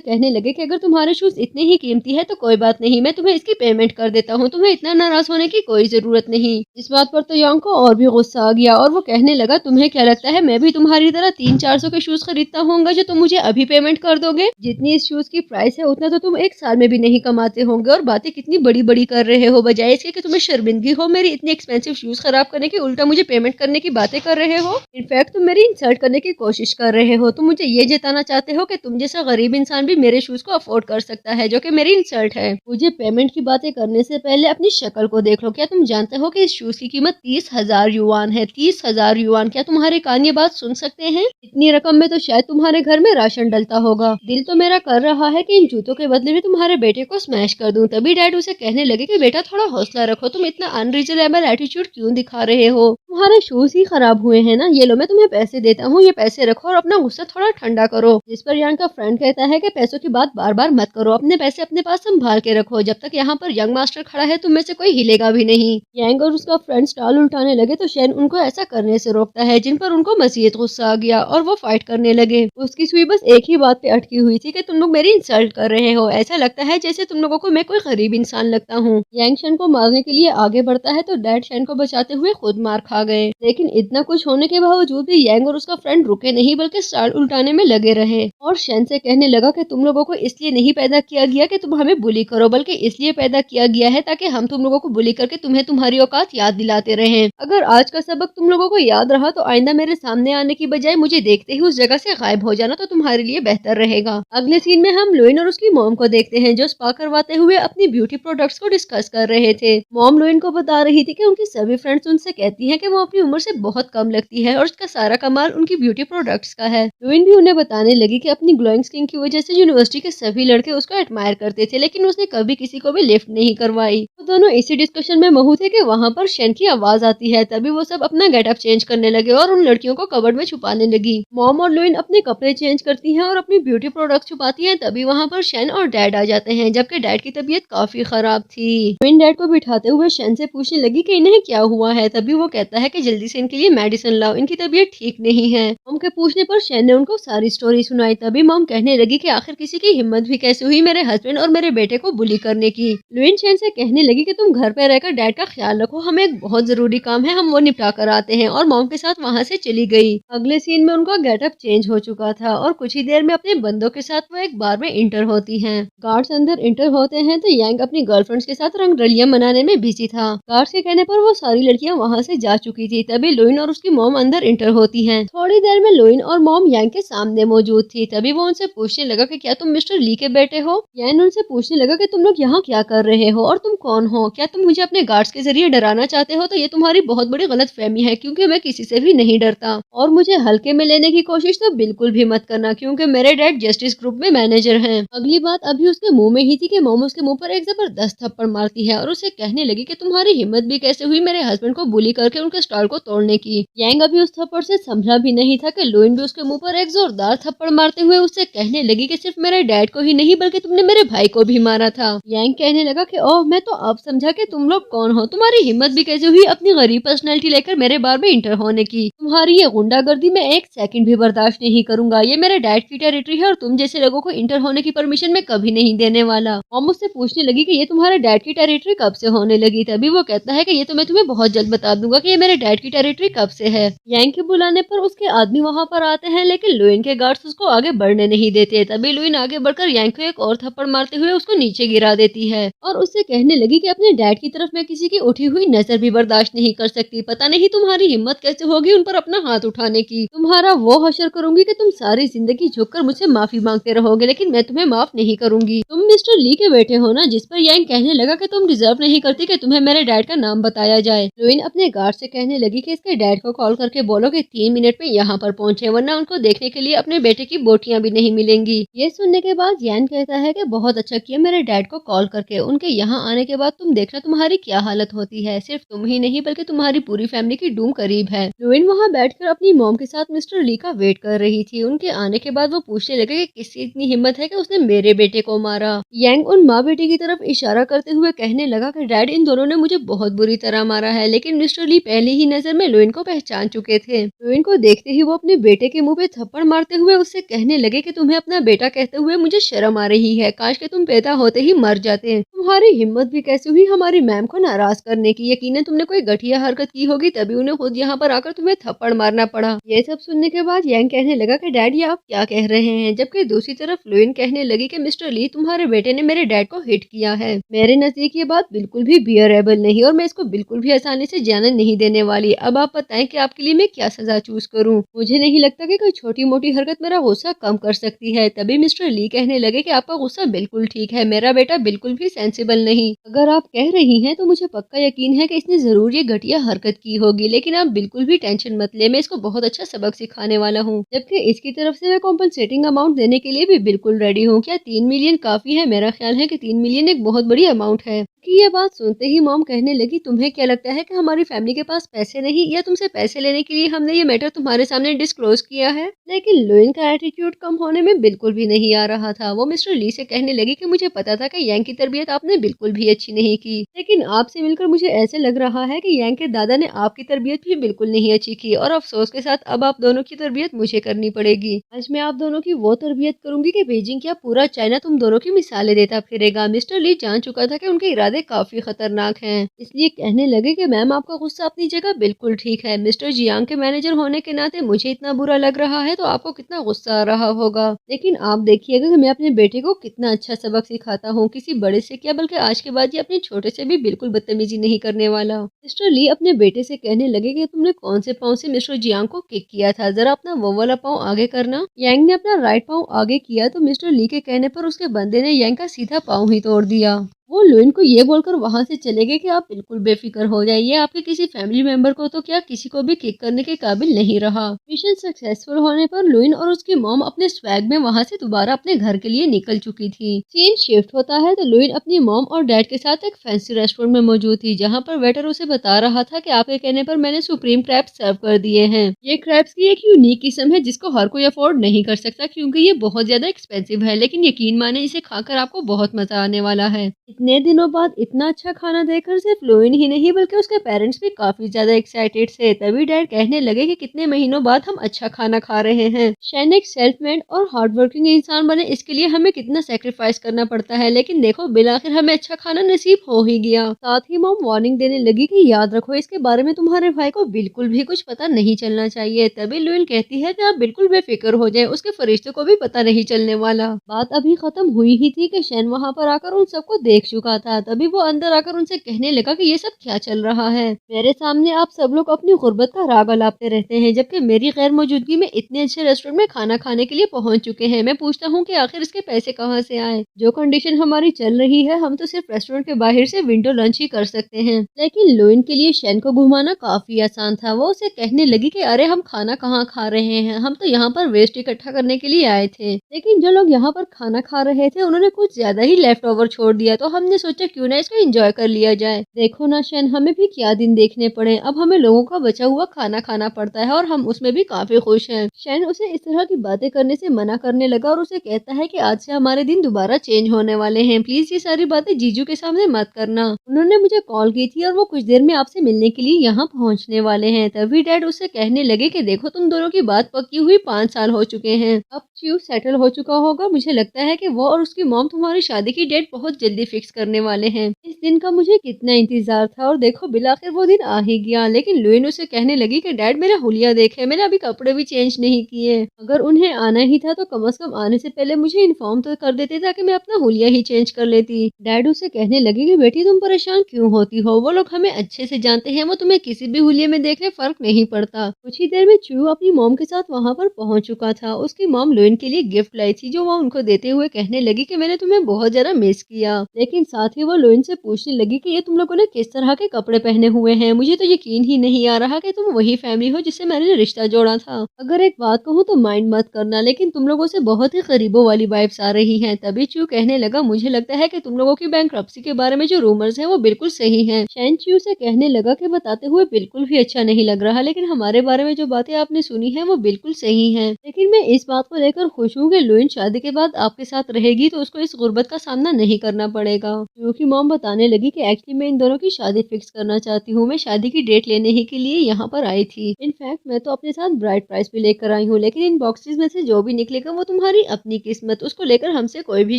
कहने लगे कि अगर तुम्हारे शूज इतने ही कीमती है तो कोई बात नहीं, मैं तुम्हें इसकी पेमेंट कर देता हूँ, तुम्हें इतना नाराज होने की कोई जरूरत नहीं। इस बात पर तो यांग को और भी गुस्सा आ गया और वो कहने लगा तुम्हें क्या लगता है मैं भी तुम्हारी तरह 300-400 के शूज खरीदता होऊंगा जो तुम मुझे अभी पेमेंट कर दोगे। जितनी इस शूज की प्राइस है उतना तो तुम एक साल में भी नहीं कमाते होंगे और बातें कितनी बड़ी बड़ी कर रहे हो, बजाय इसके कि तुम्हें शर्मिंदगी हो मेरी इतनी एक्सपेंसिव शूज खराब करने की, उल्टा मुझे पेमेंट करने की बातें कर रहे हो। इनफैक्ट तुम मेरी इंसल्ट करने की कोशिश कर रहे हो, तुम मुझे ये जताना चाहते हो कि तुम जैसा गरीब इंसान भी मेरे शूज को अफोर्ड कर सकता है, जो कि मेरी इंसल्ट है। मुझे पेमेंट की बातें करने से पहले अपनी शक्ल को देख लो, क्या तुम जानते हो कि इस शूज की कीमत 30,000 युआन है। 30,000 युआन, क्या तुम्हारे कान ये बात सुन सकते हैं? इतनी रकम में तो शायद तुम्हारे घर में राशन डलता होगा। दिल तो मेरा कर रहा है कि इन जूतों के बदले में तुम्हारे बेटे को स्मैश कर दूं। तभी डैड उसे कहने लगे कि बेटा थोड़ा हौसला रखो, तुम इतना अनरीजनेबल एटीट्यूड क्यों दिखा रहे हो, तुम्हारे शूज ही खराब हुए हैं ना, ये लो मैं तुम्हें पैसे देता हूँ, ये पैसे रखो और अपना गुस्सा थोड़ा ठंडा करो। जिस पर यांग का फ्रेंड कहता है कि पैसों की बात बार बार मत करो, अपने पैसे अपने पास संभाल के रखो, जब तक यहाँ पर यंग मास्टर खड़ा है तुम में से कोई हिलेगा भी नहीं। यांग और उसका फ्रेंड स्टाल उल्टाने लगे तो शैन उनको ऐसा करने से रोकता है, जिन पर उनको मजीद गुस्सा आ गया और वो फाइट करने लगे। उसकी सुई बस एक ही बात पे अटकी हुई थी कि तुम लोग मेरी इंसल्ट कर रहे हो, ऐसा लगता है जैसे तुम लोगों को मैं कोई गरीब इंसान लगता हूँ। यांग शैन को मारने के लिए आगे बढ़ता है तो डैड शैन को बचाते हुए खुद मार खा गए, लेकिन इतना कुछ होने के बावजूद भी यांग और उसका फ्रेंड रुके नहीं बल्कि स्टाल उल्टाने में लगे रहे और शैन से कहने लगा कि तुम लोगों को इसलिए नहीं पैदा किया गया कि तुम हमें बुली करो, बल्कि इसलिए पैदा किया गया है ताकि हम तुम लोगों को बुली करके तुम्हें तुम्हारी औकात याद दिलाते रहें। अगर आज का सबक तुम लोगों को याद रहा तो आइंदा मेरे सामने आने की बजाय मुझे देखते ही उस जगह से गायब हो जाना तो तुम्हारे लिए बेहतर रहेगा। अगले सीन में हम लुइन और उसकी मॉम को देखते हैं जो स्पा करवाते हुए अपनी ब्यूटी प्रोडक्ट्स को डिस्कस कर रहे थे। मॉम लुइन को बता रही थी कि उनकी सभी फ्रेंड्स उनसे कहती हैं कि वो अपनी उम्र से बहुत कम लगती है और उसका सारा कमाल उनकी ब्यूटी प्रोडक्ट्स का है। लुइन भी उन्हें बताने लगी कि अपनी ग्लोइंग स्किन की वजह से यूनिवर्सिटी के सभी लड़के उसको एडमायर करते थे, लेकिन उसने कभी किसी को भी लिफ्ट नहीं करवाई। तो दोनों इसी डिस्कशन में महू थे कि वहाँ पर शैन की आवाज आती है। तभी वो सब अपना गेटअप चेंज करने लगे और उन लड़कियों को कबर्ड में छुपाने लगी। मॉम और लुइन अपने कपड़े चेंज करती हैं और अपनी ब्यूटी प्रोडक्ट छुपाती हैं। तभी वहाँ पर शैन और डैड आ जाते हैं, जबकि डैड की तबीयत काफी खराब थी। लुइन डैड को बिठाते हुए शैन से पूछने लगी कि इन्हें क्या हुआ है। तभी वो कहता है कि जल्दी से इनके लिए मेडिसिन लाओ, इनकी तबीयत ठीक नहीं है। मॉम के पूछने पर शैन ने उनको सारी स्टोरी सुनाई। तभी मॉम कहने लगी कि आखिर किसी की हिम्मत भी कैसे हुई मेरे हस्बैंड और मेरे बेटे को बुली करने की। लुइन शैन से कहने लगी कि तुम घर पे रहकर डैड का ख्याल रखो, हमें एक बहुत जरूरी काम है, हम वो निपटा कर आते हैं। और मॉम के साथ वहाँ से चली गई। अगले सीन में उनका गेटअप चेंज हो चुका था और कुछ ही देर में अपने बंदों के साथ वो एक बार में इंटर होती हैं। गार्ड्स अंदर इंटर होते हैं तो यांग अपनी गर्लफ्रेंड्स के साथ रंग रलियां मनाने में बिजी था। गार्ड्स के कहने पर वो सारी लड़कियां वहाँ से जा चुकी थी। तभी लुइन और उसकी मॉम अंदर इंटर होती हैं। थोड़ी देर में लुइन और मॉम यांग के सामने मौजूद थी। तभी वो उनसे पूछने लगा कि क्या तुम मिस्टर ली के बेटे हो। यांग उनसे पूछने लगा कि तुम लोग यहाँ क्या कर रहे हो और तुम कौन हो, क्या तुम मुझे अपने गार्ड्स के जरिए डराना चाहते हो। तो ये तुम्हारी बहुत बड़ी गलत फहमी है, क्योंकि मैं किसी से भी नहीं डरता और मुझे हल्के में लेने की कोशिश तो बिल्कुल भी मत करना, क्योंकि मेरे डैड जस्टिस ग्रुप में मैनेजर हैं। अगली बात अभी उसके मुंह में ही थी कि मॉम उसके मुंह पर एक जबरदस्त थप्पड़ मारती है और उसे कहने लगी कि तुम्हारी हिम्मत भी कैसे हुई मेरे हस्बैंड को बुली करके उनके स्टाइल को तोड़ने की। यांग अभी उस थप्पड़ से संभला भी नहीं था कि लुइन भी उसके मुंह पर एक जोरदार थप्पड़ मारते हुए उससे कहने लगी कि सिर्फ मेरे डैड को ही नहीं बल्कि तुमने मेरे भाई को भी मारा था। यांग कहने लगा कि ओह मैं तो अब समझा कि तुम लोग कौन हो, तुम्हारी हिम्मत भी कैसे हुई अपनी गरीब पर्सनैलिटी लेकर मेरे बार में इंटर होने की। तुम्हारी ये गुंडागर्दी मैं एक सेकंड भी बर्दाश्त नहीं करूंगा। ये मेरे डैड की टेरिटरी है और तुम जैसे लोगों को इंटर होने की परमिशन मैं कभी नहीं देने वाला। मॉम मुझसे पूछने लगी कि ये तुम्हारे डैड की टेरिटरी कब से होने लगी। तभी वो कहता है कि ये तो मैं तुम्हें बहुत जल्द बता दूंगा कि ये मेरे डैड की टेरिटरी कब से है। यांग के बुलाने पर उसके आदमी वहाँ पर आते हैं, लेकिन लुइन के गार्ड्स उसको आगे बढ़ने नहीं देते। तभी लुइन आगे बढ़कर यांग को एक और थप्पड़ मारते हुए उसको नीचे गिरा देती है और उससे कहने लगी कि अपने डैड की तरफ मैं किसी की उठी हुई नजर भी बर्दाश्त नहीं कर सकती। पता नहीं तुम्हारी हिम्मत कैसे होगी उन पर अपना हाथ उठाने की। तुम्हारा वो हशर करूंगी कि तुम सारी जिंदगी झुककर मुझसे माफी मांगते रहोगे, लेकिन मैं तुम्हें माफ नहीं करूंगी। तुम मिस्टर ली के बेटे हो ना, जिस पर यांग कहने लगा कि तुम डिजर्व नहीं करती कि तुम्हें मेरे डैड का नाम बताया जाए। लुइन अपने गार्ड से कहने लगी कि इसके डैड को कॉल करके बोलो कि 3 मिनट में यहाँ पर पहुंचे, वरना उनको देखने के लिए अपने बेटे की बोटियां भी नहीं मिलेंगी। ये सुनने के बाद यांग कहता है कि बहुत अच्छा किया मेरे डैड को कॉल करके, उनके यहाँ आने के बाद तुम देखना तुम्हारी क्या हालत होती है। सिर्फ तुम ही नहीं बल्कि तुम्हारी पूरी फैमिली की डूम करीब है। लुइन वहाँ बैठकर अपनी मॉम के साथ मिस्टर ली का वेट कर रही थी। उनके आने के बाद वो पूछने लगे कि किसकी इतनी हिम्मत है कि उसने मेरे बेटे को मारा। यांग उन माँ बेटे की तरफ इशारा करते हुए कहने लगा कि डैड, इन दोनों ने मुझे बहुत बुरी तरह मारा है। लेकिन मिस्टर ली पहली ही नजर में लुइन को पहचान चुके थे। लुइन को देखते ही वो अपने बेटे के मुंह पे थप्पड़ मारते हुए उससे कहने लगे कि तुम्हें अपना बेटा कहते हुए मुझे शर्म आ रही है, काश कि तुम पैदा होते ही मर जाते। तुम्हारी हिम्मत भी कैसे हुई हमारी मैम को नाराज करने की। यकीनन तुमने कोई घटिया हरकत की होगी, तभी उन्हें खुद यहाँ पर आकर तुम्हें थप्पड़ मारना पड़ा। ये सब सुनने के बाद यांग कहने लगा कि डैड, ये आप क्या कह रहे हैं। जबकि दूसरी तरफ लुइन कहने लगी कि मिस्टर ली, तुम्हारे बेटे ने मेरे डैड को हिट किया है। मेरे नजदीक ये बात बिल्कुल भी बियरेबल नहीं और मैं इसको बिल्कुल भी आसानी से जाने नहीं देने वाली। अब आप बताएं कि आपके लिए मैं क्या सजा चूज करूं। मुझे नहीं लगता कि कोई छोटी मोटी हरकत मेरा गुस्सा कम कर सकती है। तभी मिस्टर ली कहने लगे कि आपका गुस्सा बिल्कुल ठीक है, मेरा बेटा बिल्कुल भी सेंसिबल नहीं। अगर आप कह रही हैं तो मुझे पक्का यकीन है कि इसने जरूर ये घटिया हरकत की होगी, लेकिन आप बिल्कुल भी टेंशन मत ले, मैं इसको बहुत अच्छा सबक सिखाने वाला हूँ। जबकि इसकी तरफ से मैं कॉम्पनसेटिंग अमाउंट देने के लिए भी बिल्कुल रेडी हूँ। क्या 3 मिलियन काफी है? मेरा ख्याल है कि 3 मिलियन एक बहुत बड़ी अमाउंट है। कि ये बात सुनते ही मॉम कहने लगी, तुम्हें क्या लगता है कि हमारी फैमिली के पास पैसे नहीं, या तुमसे पैसे लेने के लिए हमने ये मैटर तुम्हारे सामने डिस्क्लोज किया है? लेकिन लुइन का एटीट्यूड कम होने में बिल्कुल भी नहीं आ रहा था। वो मिस्टर ली से कहने लगी कि मुझे पता था कि यांग की तरबियत आपने बिल्कुल भी अच्छी नहीं की, लेकिन आपसे मिलकर मुझे ऐसे लग रहा है कि यांग के दादा ने आपकी तरबियत भी बिल्कुल नहीं अच्छी की, और अफसोस के साथ अब आप दोनों की तरबियत मुझे करनी पड़ेगी। आज मैं आप दोनों की वो तरबियत करूंगी कि बीजिंग क्या पूरा चाइना तुम दोनों की मिसालें देता फिरेगा। मिस्टर ली जान चुका था कि उनके इरादे काफी खतरनाक हैं, इसलिए कहने लगे कि मैम, आपका गुस्सा अपनी जगह बिल्कुल ठीक है। मिस्टर जियांग के मैनेजर होने के नाते मुझे इतना बुरा लग रहा है तो आपको कितना गुस्सा आ रहा होगा। लेकिन आप देखिएगा कि मैं अपने बेटे को कितना अच्छा सबक सिखाता हूँ। किसी बड़े से क्या, बल्कि आज के बाद ये अपने छोटे से भी बिल्कुल बदतमीजी नहीं करने वाला। मिस्टर ली अपने बेटे से कहने लगे कि तुमने कौन से पाँव से मिस्टर जियांग को किक किया था, जरा अपना वो वाला पाँव आगे करना। यांग ने अपना राइट पाँव आगे किया तो मिस्टर ली के कहने पर उसके बंदे ने यांग का सीधा पाँव ही तोड़ दिया। वो लुइन को ये बोलकर वहां से चले गए कि आप बिल्कुल बेफिक्र हो जाइए, आपके किसी फैमिली मेंबर को तो क्या किसी को भी किक करने के काबिल नहीं रहा। मिशन सक्सेसफुल होने पर लुइन और उसकी मॉम अपने स्वैग में वहां से दोबारा अपने घर के लिए निकल चुकी थी। सीन शिफ्ट होता है तो लुइन अपनी मॉम और डैड के साथ एक फैंसी रेस्टोरेंट में मौजूद थी, जहाँ पर वेटर उसे बता रहा था कि आपके कहने पर मैंने सुप्रीम क्रैब्स सर्व कर दिए हैं। ये क्रैब्स की एक यूनिक किस्म है जिसको हर कोई अफोर्ड नहीं कर सकता, क्योंकि ये बहुत ज्यादा एक्सपेंसिव है, लेकिन यकीन माने इसे खाकर आपको बहुत मजा आने वाला है। इतने दिनों बाद इतना अच्छा खाना देखकर सिर्फ लुइन ही नहीं बल्कि उसके पेरेंट्स भी काफी ज्यादा एक्साइटेड थे। तभी डैड कहने लगे कि कितने महीनों बाद हम अच्छा खाना खा रहे हैं। शैन एक सेल्फ मेड और हार्ड वर्किंग इंसान बने, इसके लिए हमें कितना सेक्रीफाइस करना पड़ता है, लेकिन देखो बिल आखिर हमें अच्छा खाना नसीब हो ही गया। साथ ही मॉम वार्निंग देने लगी कि याद रखो, इसके बारे में तुम्हारे भाई को बिल्कुल भी कुछ पता नहीं चलना चाहिए। तभी लुइन कहती है कि आप बिल्कुल बेफिक्र हो जाए, उसके फरिश्ते को भी पता नहीं चलने वाला। बात अभी खत्म हुई ही थी कि शैन वहाँ पर आकर उन सबको देख चुका था। तभी वो अंदर आकर उनसे कहने लगा कि ये सब क्या चल रहा है। मेरे सामने आप सब लोग अपनी गुर्बत का राग अलापते रहते हैं, जबकि मेरी गैर मौजूदगी में इतने अच्छे रेस्टोरेंट में खाना खाने के लिए पहुंच चुके हैं। मैं पूछता हूँ कि आखिर इसके पैसे कहाँ से आए। जो कंडीशन हमारी चल रही है, हम तो सिर्फ रेस्टोरेंट के बाहर से विंडो लंच ही कर सकते हैं। लेकिन लुइन के लिए शैन को घुमाना काफी आसान था। वो उसे कहने लगी कि अरे हम खाना कहाँ खा रहे हैं, हम तो यहाँ पर वेस्ट इकट्ठा करने के लिए आए थे। लेकिन जो लोग यहाँ पर खाना खा रहे थे उन्होंने कुछ ज्यादा ही लेफ्ट ओवर छोड़ दिया, तो हमने सोचा क्यों ना इसको एंजॉय कर लिया जाए। देखो ना शैन, हमें भी क्या दिन देखने पड़े, अब हमें लोगों का बचा हुआ खाना खाना पड़ता है और हम उसमें भी काफी खुश हैं। शैन उसे इस तरह की बातें करने से मना करने लगा और उसे कहता है कि आज से हमारे दिन दोबारा चेंज होने वाले हैं, प्लीज ये सारी बातें जीजू के सामने मत करना। उन्होंने मुझे कॉल की थी और वो कुछ देर में आपसे मिलने के लिए यहाँ पहुँचने वाले हैं। तभी डैड उससे कहने लगे कि देखो तुम दोनों की बात पक्की हुई 5 साल हो चुके हैं, अब च्यू सेटल हो चुका होगा। मुझे लगता है कि वो और उसकी मॉम तुम्हारी शादी की डेट बहुत जल्दी फिक्स फिक्स करने वाले हैं। इस दिन का मुझे कितना इंतजार था और देखो बिल आखिर वो दिन आ ही गया। लेकिन लुइन उसे कहने लगी कि डैड मेरा हुलिया देखे, मैंने अभी कपड़े भी चेंज नहीं किए। अगर उन्हें आना ही था तो कम से कम आने से पहले मुझे इन्फॉर्म तो कर देते ताकि मैं अपना हुलिया ही चेंज कर लेती। डैड उसे कहने लगे कि बेटी तुम परेशान क्यों होती हो, वो लोग हमें अच्छे से जानते हैं, वो तुम्हें किसी भी हुलिये में देख ले फर्क नहीं पड़ता। कुछ ही देर में चू अपनी मॉम के साथ वहाँ पर पहुँच चुका था। उसकी मॉम लुइन के लिए गिफ्ट लाई थी जो वो उनको देते हुए कहने लगी कि मैंने तुम्हें बहुत ज्यादा मिस किया। लेकिन साथ ही वो लुइन से पूछने लगी कि ये तुम लोगों ने किस तरह के कपड़े पहने हुए हैं, मुझे तो यकीन ही नहीं आ रहा कि तुम वही फैमिली हो जिससे मैंने रिश्ता जोड़ा था। अगर एक बात कहूँ तो माइंड मत करना, लेकिन तुम लोगों से बहुत ही करीबों वाली वाइब्स आ रही हैं। तभी चू कहने लगा मुझे लगता है कि तुम लोगों की बैंकरप्सी के बारे में जो रूमर्स हैं वो बिल्कुल सही हैं। शैन चू से कहने लगा कि बताते हुए बिल्कुल भी अच्छा नहीं लग रहा, लेकिन हमारे बारे में जो बातें आपने सुनी है वो बिल्कुल सही हैं। लेकिन मैं इस बात को लेकर खुश हूँ कि लुइन शादी के बाद आपके साथ रहेगी तो उसको इस गुर्बत का सामना नहीं करना पड़ेगा। चू की मॉम बताने लगी कि एक्चुअली मैं इन दोनों की शादी फिक्स करना चाहती हूँ, मैं शादी की डेट लेने ही के लिए यहाँ पर आई थी। इनफैक्ट मैं तो अपने साथ ब्राइड प्राइस भी लेकर आई हूँ, लेकिन इन बॉक्सेस में से जो भी निकलेगा वो तुम्हारी अपनी किस्मत, उसको लेकर हमसे कोई भी